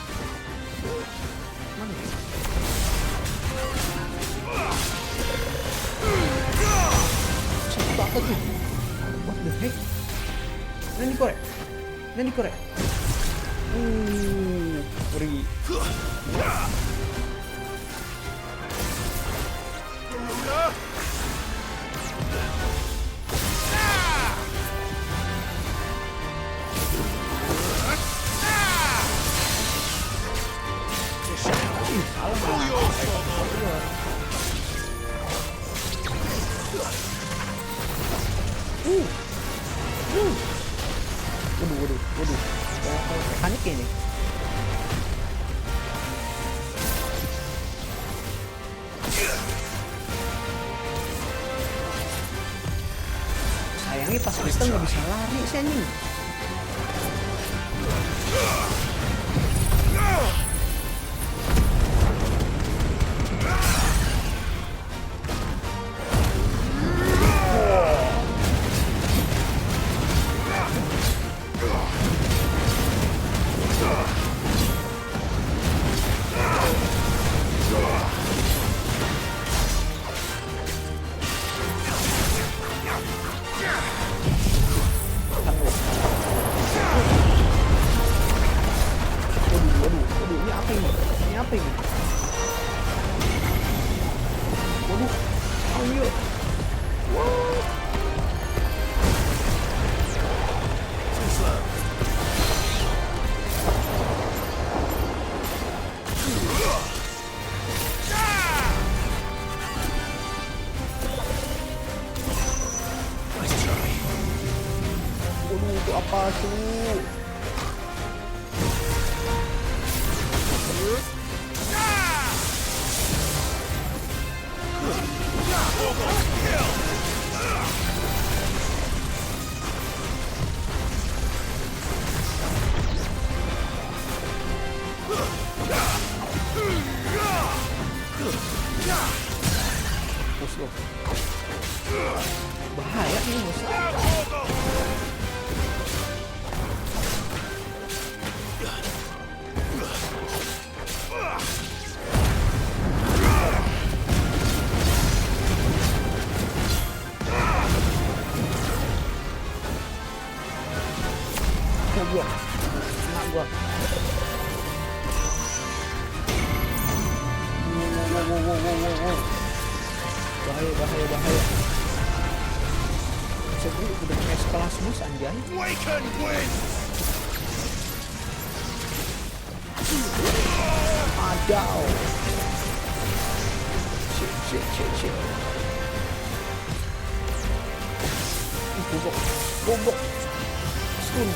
Mana ya? Siapa apa tuh? What the heck? Nani korek? Pergi. Waduh. Mekanik ini. Sayangnya pas kita nggak bisa lari sih anjing. Apa tuh? Bahaya nih musuh. Gua. Wow. Bahaya. Jadi udah kayak sekelas bus anjay. Adaw. Shit. Bobok. Stun.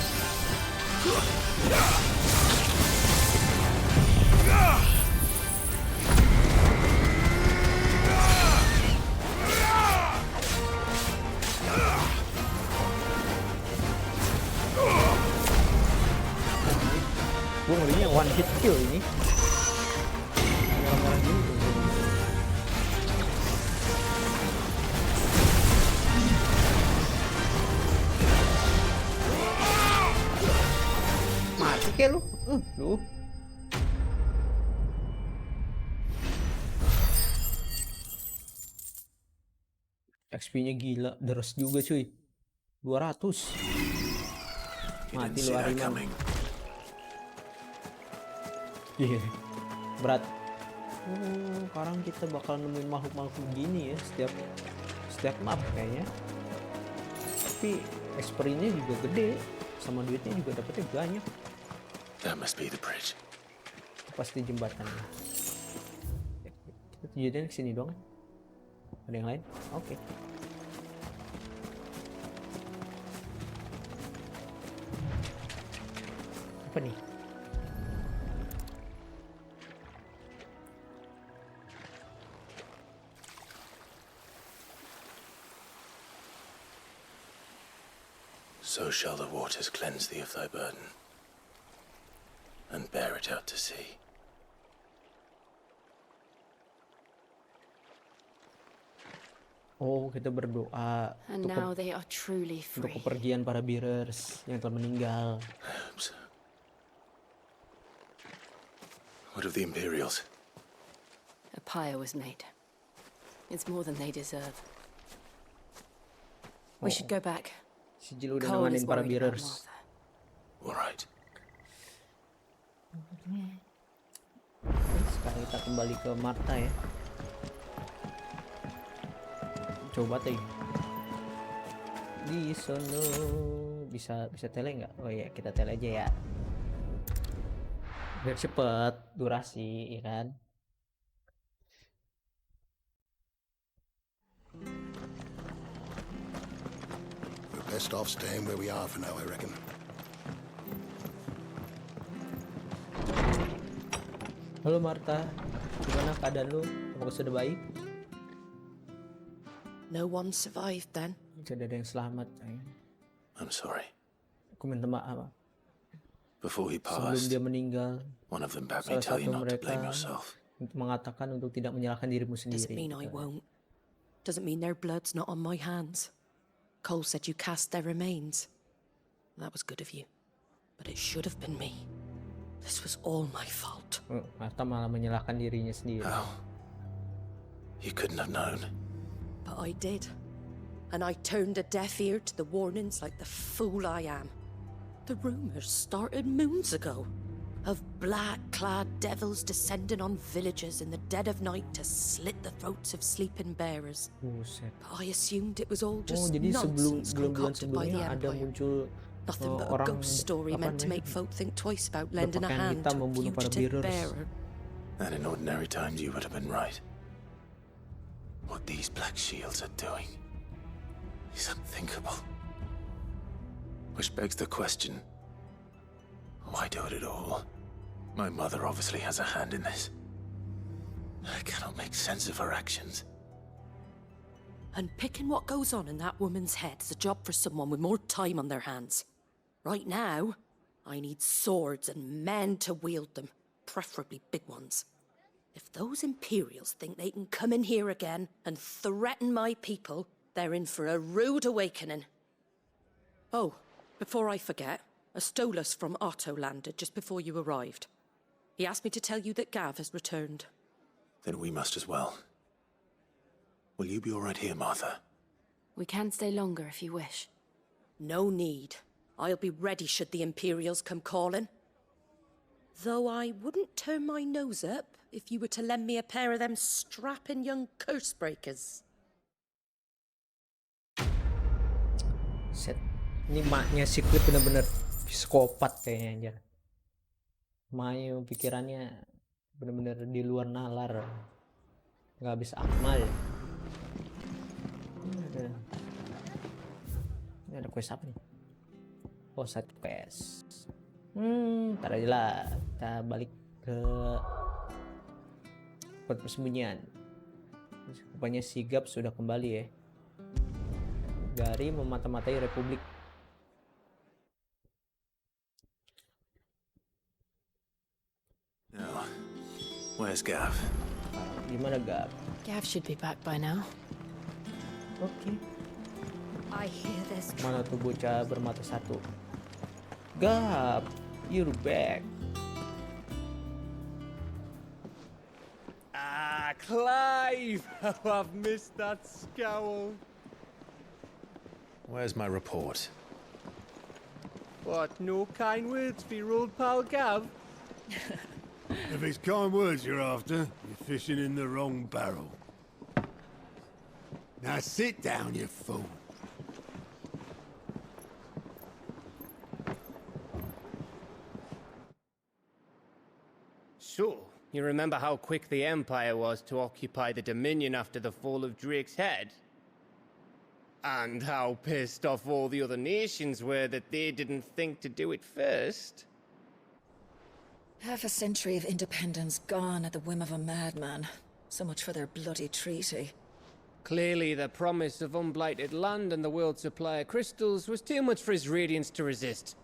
Gue ngelinya one hit kill ini. Orang-orang gini tuh. Mati kayak lu. Lu. XP-nya gila, deres juga cuy. 200. Mati lu harimau. Iya, berat. Sekarang kita bakal nemuin makhluk-makhluk gini ya setiap map kayaknya. Tapi experience-nya juga gede, sama duitnya juga dapetnya banyak. That must be the bridge. Pasti jembatannya. Kita tujuannya kesini doang kan? Ada yang lain? Oke. Apa nih? So shall the waters cleanse thee of thy burden, and bear it out to sea. Oh, kita berdoa And now they are truly untuk free. kepergian para bearers yang telah meninggal. What of the Imperials? A pyre was made. It's more than they deserve. We should go back. Sijil udah Cole nanganin is para worried about bearers. Martha. All right. Sekarang kita kembali ke Martha ya. Coba teh. Di sono bisa tele nggak? Oh ya kita tele aja ya. Biar cepet durasi, ya kan? We're best off staying where we are for now, I reckon. Halo Martha, gimana keadaan lu? Apakah sudah baik? No one survived then. Tidak ada yang selamat. I'm sorry. Aku minta maaf. Before he Sebelum passed, dia meninggal, one of them bade me salah tell you satu not to blame mereka yourself. mengatakan untuk tidak menyalahkan dirimu Doesn't sendiri. mean I won't. Doesn't mean their blood's not on my hands. Cole said you cast their remains. That was good of you. But it should have been me. This was all my fault. Martha malah menyalahkan dirinya sendiri. How? You couldn't have known. But I did. And I turned a deaf ear to the warnings like the fool I am. The rumors started moons ago of black-clad devils descending on villages in the dead of night to slit the throats of sleeping bearers. Buset. But I assumed it was all Oh, just jadi nonsense bulan concocted by the sebelumnya ada Empire. muncul Nothing but a orang ghost story apa meant to namanya? make folk think twice about lending a Berpakaian hand hitam to a membunuh para fugitive bearers. bearer. And in ordinary times, you would have been right. What these black shields are doing is unthinkable. Which begs the question, why do it at all? My mother obviously has a hand in this. I cannot make sense of her actions. And picking what goes on in that woman's head is a job for someone with more time on their hands. Right now, I need swords and men to wield them, preferably big ones. If those Imperials think they can come in here again and threaten my people, they're in for a rude awakening. Oh, before I forget, a Stolas from Otto landed just before you arrived. He asked me to tell you that Gav has returned. Then we must as well. Will you be all right here, Martha? We can stay longer if you wish. No need. I'll be ready should the Imperials come calling. Though I wouldn't turn my nose up if you were to lend me a pair of them strapping young curse breakers. Set. Ini maknya si Clive bener-bener psikopat kayaknya anjir. Mayu pikirannya bener-bener di luar nalar. Nggak habis akmal. Ini ada quest apa nih? Oh, side quest. Ntar aja lah. Kita balik ke tempat persembunyian. Rupanya sigap sudah kembali ya. Dari memata-matai Republik. Now, where's Gav? Gimana Gav? Gav should be back by now. Oke. I hear there's Mana tuh bocah bermata satu? Gav, you're back. Ah, Clive! How I've missed that scowl. Where's my report? What, no kind words for your old pal Gav? If it's kind words you're after, you're fishing in the wrong barrel. Now sit down, you fool. So, you remember how quick the Empire was to occupy the Dominion after the fall of Drake's head? And how pissed off all the other nations were that they didn't think to do it first? Half a century of independence gone at the whim of a madman. So much for their bloody treaty. Clearly, the promise of unblighted land and the world's supply of crystals was too much for his radiance to resist.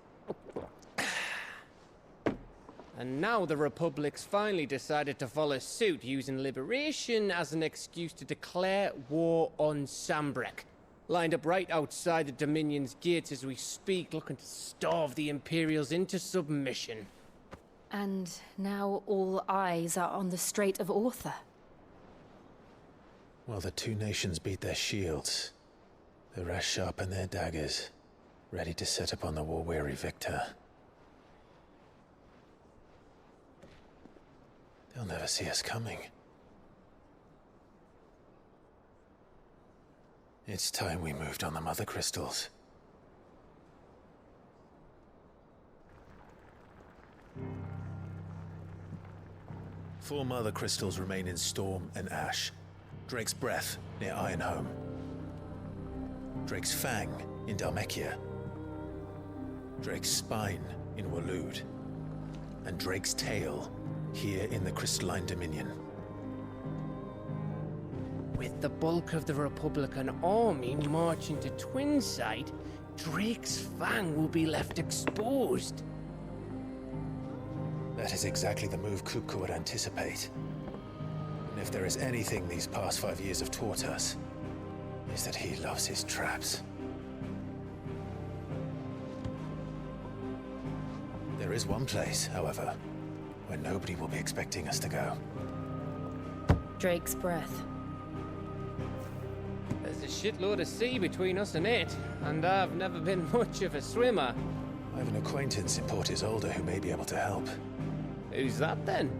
And now the Republic's finally decided to follow suit, using liberation as an excuse to declare war on Sambrek. Lined up right outside the Dominion's gates as we speak, looking to starve the Imperials into submission. And now all eyes are on the Strait of Author. While the two nations beat their shields, the rest sharpen their daggers, ready to set upon the war-weary victor. They'll never see us coming. It's time we moved on the Mother Crystals. Four Mother Crystals remain in Storm and Ash. Drake's Breath near Ironhome. Drake's Fang in Dhalmekia. Drake's Spine in Waloed. And Drake's Tail here in the Crystalline Dominion. With the bulk of the Republican army marching to Twinside, Drake's Fang will be left exposed. That is exactly the move Kupka would anticipate. And if there is anything these past 5 years have taught us, is that he loves his traps. There is one place, however, where nobody will be expecting us to go. Drake's Breath. There's a shitload of sea between us and it, and I've never been much of a swimmer. I have an acquaintance in Port Isolde who may be able to help. Who's that then?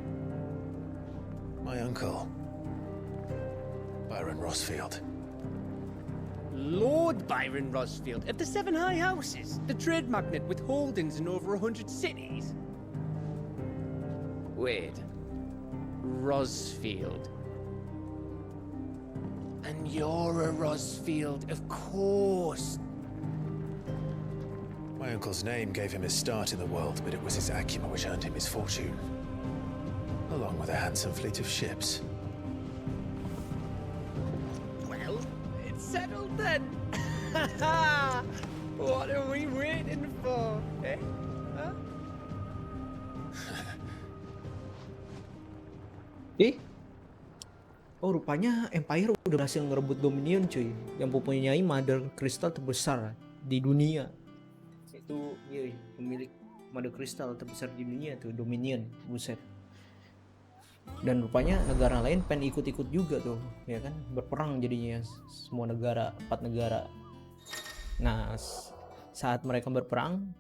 My uncle, Byron Rosfield. Lord Byron Rosfield of the Seven High Houses, the trade magnate with holdings in over 100 cities. Wait, Rosfield. And you're a Rosfield, of course. My uncle's name gave him his start in the world, but it was his acumen which earned him his fortune. Along with a handsome fleet of ships. Well, it's settled then. What are we waiting for, eh? Huh? Oh, rupanya Empire udah berhasil ngerebut Dominion, cuy. Yang mempunyai Mother Crystal terbesar di dunia. Itu dia pemilik Mother Crystal terbesar di dunia tuh, Dominion. Buset. Dan rupanya negara lain pengen ikut-ikut juga tuh, ya kan? Berperang jadinya semua negara, 4 negara. Nah, saat mereka berperang,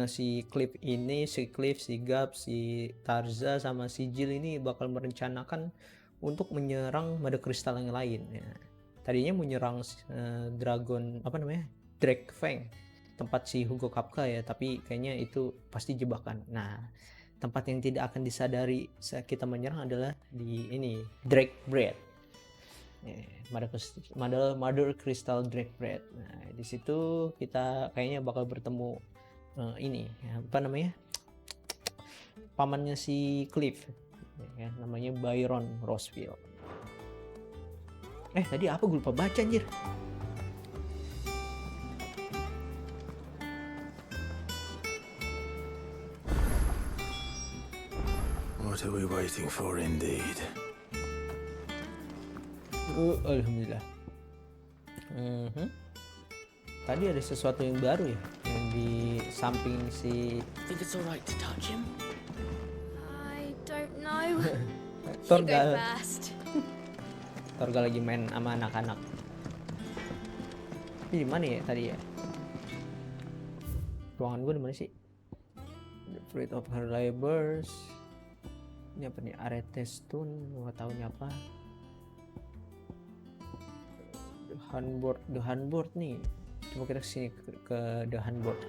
si Clive, si Gap, si Tarza sama si Jill ini bakal merencanakan untuk menyerang Mother Crystal yang lain. Ya. Tadinya mau nyerang Drake Fang, tempat si Hugo Kapka ya, tapi kayaknya itu pasti jebakan. Nah, tempat yang tidak akan disadari saat kita menyerang adalah di ini, Drake Bread. Mother Crystal Drake Bread. Nah, di situ kita kayaknya bakal bertemu pamannya si Clive. Ya, namanya Byron Rosfield. Tadi apa gue lupa baca anjir. What are we waiting for indeed? Alhamdulillah. Tadi ada sesuatu yang baru ya, yang di samping si. Think it's alright to touch him? No. Torgal lagi main sama anak-anak. Ini di mana ya tadi ya? Ruangan gue di mana sih? The Fruit of Her Labors. Ini apa nih? Aretestun, nggak tahu apa. The Handboard nih. Coba kita kesini ke The Handboard.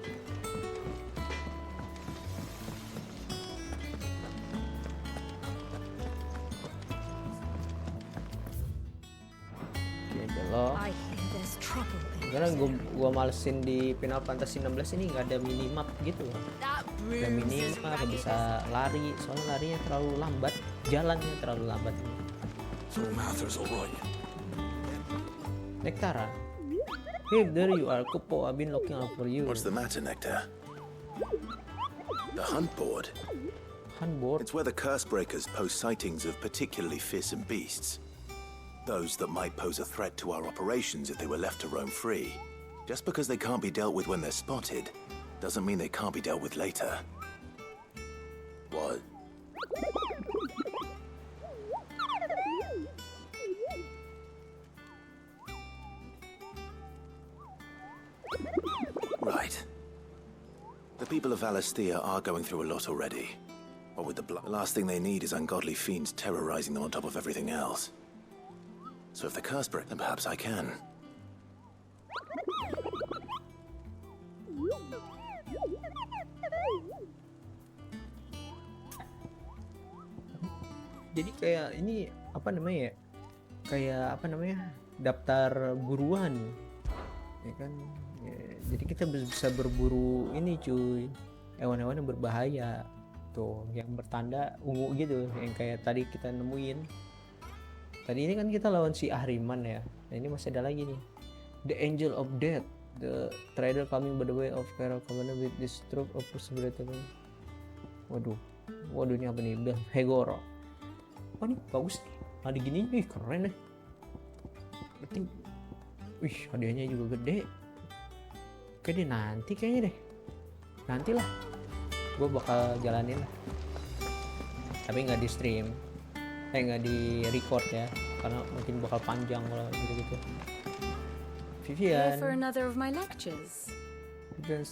loh. I hear there's trouble in Karena gua malesin di Final Fantasy 16 ini nggak ada minimap gitu loh. Gak minimap, gak bisa lari, soalnya larinya terlalu lambat, jalannya terlalu lambat. So Martha's all right. Nektara. Hey, there you are, Kupo. I've been looking out for you. What's the matter, Nectar? The hunt board. Hunt board? It's where the curse breakers post sightings of particularly fearsome beasts. Those that might pose a threat to our operations if they were left to roam free. Just because they can't be dealt with when they're spotted, doesn't mean they can't be dealt with later. What? Right. The people of Valisthea are going through a lot already. What with the last thing they need is ungodly fiends terrorizing them on top of everything else. So if the curse break, then perhaps I can. Jadi kayak ini apa namanya ya? Kayak apa namanya? Daftar buruan. Ya kan? Ya, jadi kita bisa berburu ini cuy. Hewan-hewan yang berbahaya. Tuh, yang bertanda ungu gitu, yang kayak tadi kita nemuin. Tadi ini kan kita lawan si Ahriman ya. Nah, ini masih ada lagi nih. The Angel of Death, the trader coming by the way of Carol Commander with this troop of possibility. Waduh, ini apa nih? Hegoro. Oh ini bagus nih. Ada gini, keren deh. Berarti, hadiahnya juga gede. Oke deh, nanti kayaknya deh. Nantilah. Gue bakal jalanin lah, tapi nggak di stream, nggak di record ya, karena mungkin bakal panjang kalau gitu. Vivian. For another of my lectures. Ini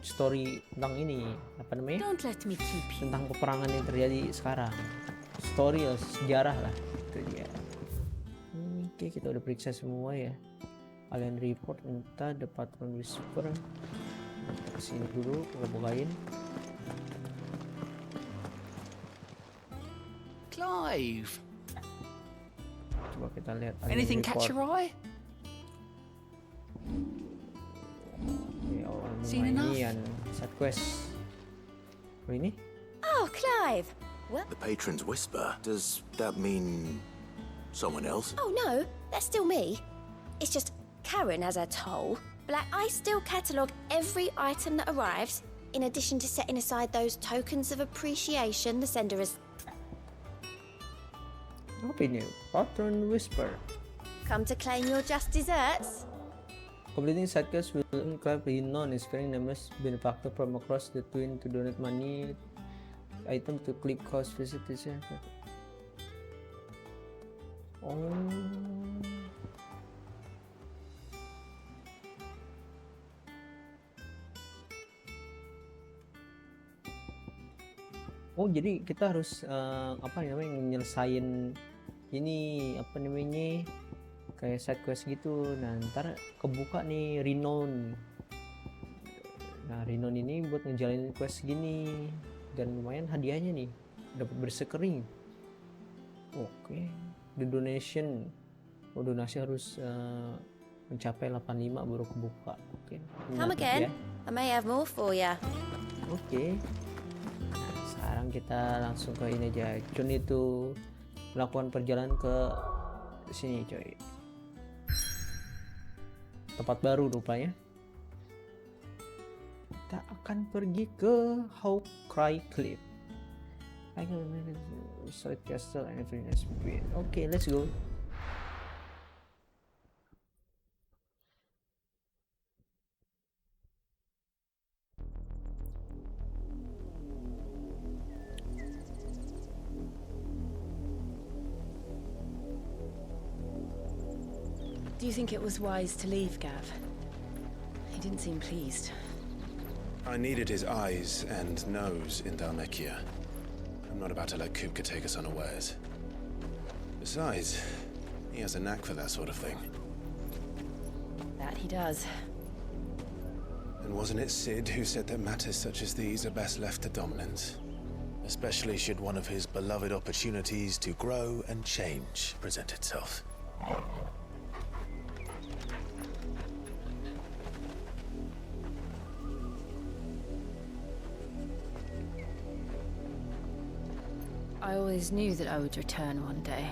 story tentang ini apa namanya? Don't let me keep you. Tentang peperangan yang terjadi sekarang. Story lah, sejarah lah. Itu dia. Oke, kita udah periksa semua ya. Kalian report minta the patron whisper. Kesini dulu, kita bukain. Clive. Coba kita lihat. Anything catch your eye? Seen enough? Side quest. Ini? Oh, Clive. What? The patron's whisper. Does that mean someone else? Oh no, that's still me. It's just Karen has her toll, but I still catalogue every item that arrives, in addition to setting aside those tokens of appreciation the sender has... Apa ini? Patron Whisper. Come to claim your just desserts? Completing side quest will unclip the non-inspiring nameless benefactor from across the twin to donate money item to clip cost visitors. Oh, jadi kita harus nyelesain ini apa namanya kayak side quest gitu. Nah ntar kebuka nih renown. Nah renown ini buat ngejalanin quest gini dan lumayan hadiahnya nih, dapat bersekering. Oke, the donation. Donasi harus mencapai 85 baru kebuka. Oke. Come again. Ya. I may have more for ya. Oke. Sekarang kita langsung ke ini aja. Jun itu melakukan perjalanan ke sini coy. Tempat baru rupanya. Kita akan pergi ke Hawkeye Cliff. I can manage Solid Castle and everything is great. Okay, let's go. Do you think it was wise to leave, Gav? He didn't seem pleased. I needed his eyes and nose in Dhalmekia. I'm not about to let Kupka take us unawares. Besides, he has a knack for that sort of thing. That he does. And wasn't it Sid who said that matters such as these are best left to dominance? especially should one of his beloved opportunities to grow and change present itself. I always knew that I would return one day.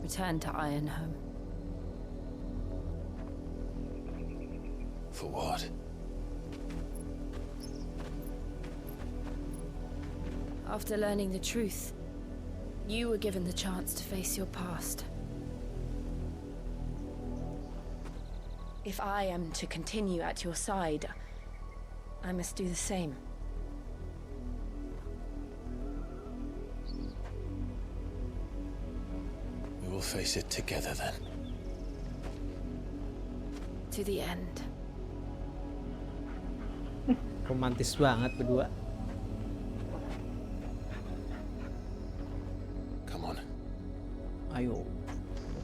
Return to Ironhome. For what? After learning the truth, you were given the chance to face your past. If I am to continue at your side, I must do the same. We will face it together then. To the end. Romantis banget berdua. Come on. Ayo.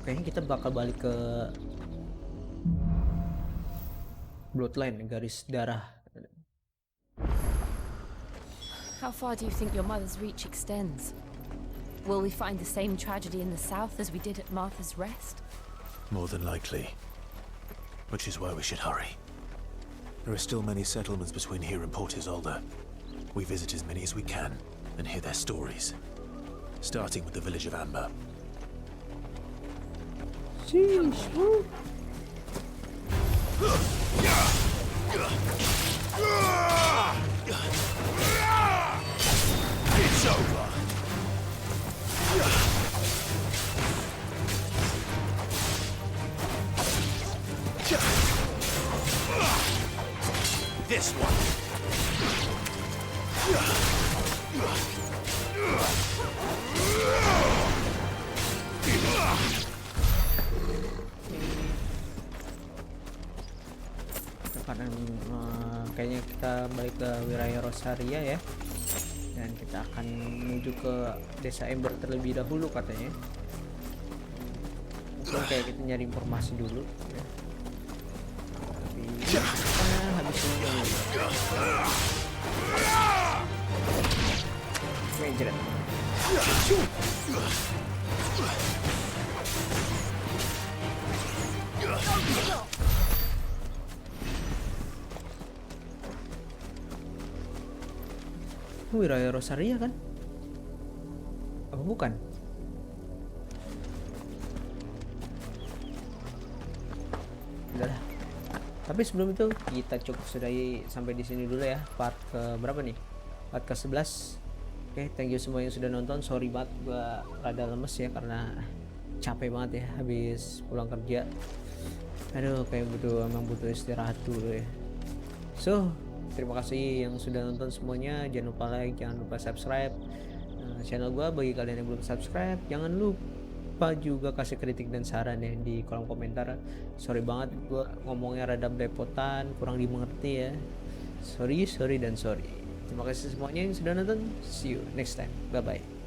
Kayaknya kita bakal balik ke Bloodline, garis darah. How far do you think your mother's reach extends? Will we find the same tragedy in the south as we did at Martha's Rest? More than likely. Which is why we should hurry. There are still many settlements between here and Port Isolde. We visit as many as we can and hear their stories. Starting with the village of Amber. Sheesh. It's over. This one. Kayaknya kita balik ke wilayah Rosaria ya, dan kita akan menuju ke desa Ember terlebih dahulu katanya. Mungkin kayak kita nyari informasi dulu ya. Tapi habis ini Majret. Wilayah Rosaria kan? Apa bukan? Udah. Tapi sebelum itu kita cukup sudahi sampai di sini dulu ya. Part ke berapa nih? Part ke 11. Oke, thank you semua yang sudah nonton. Sorry banget gua rada lemes ya karena capek banget ya habis pulang kerja. Aduh, kayak emang butuh istirahat dulu ya. So, terima kasih yang sudah nonton semuanya. Jangan lupa like, jangan lupa subscribe channel gua. Bagi kalian yang belum subscribe, jangan lupa juga kasih kritik dan saran ya di kolom komentar. Sorry banget gua ngomongnya rada belepotan, kurang dimengerti ya. Sorry dan sorry. Terima kasih semuanya yang sudah nonton. See you next time. Bye bye.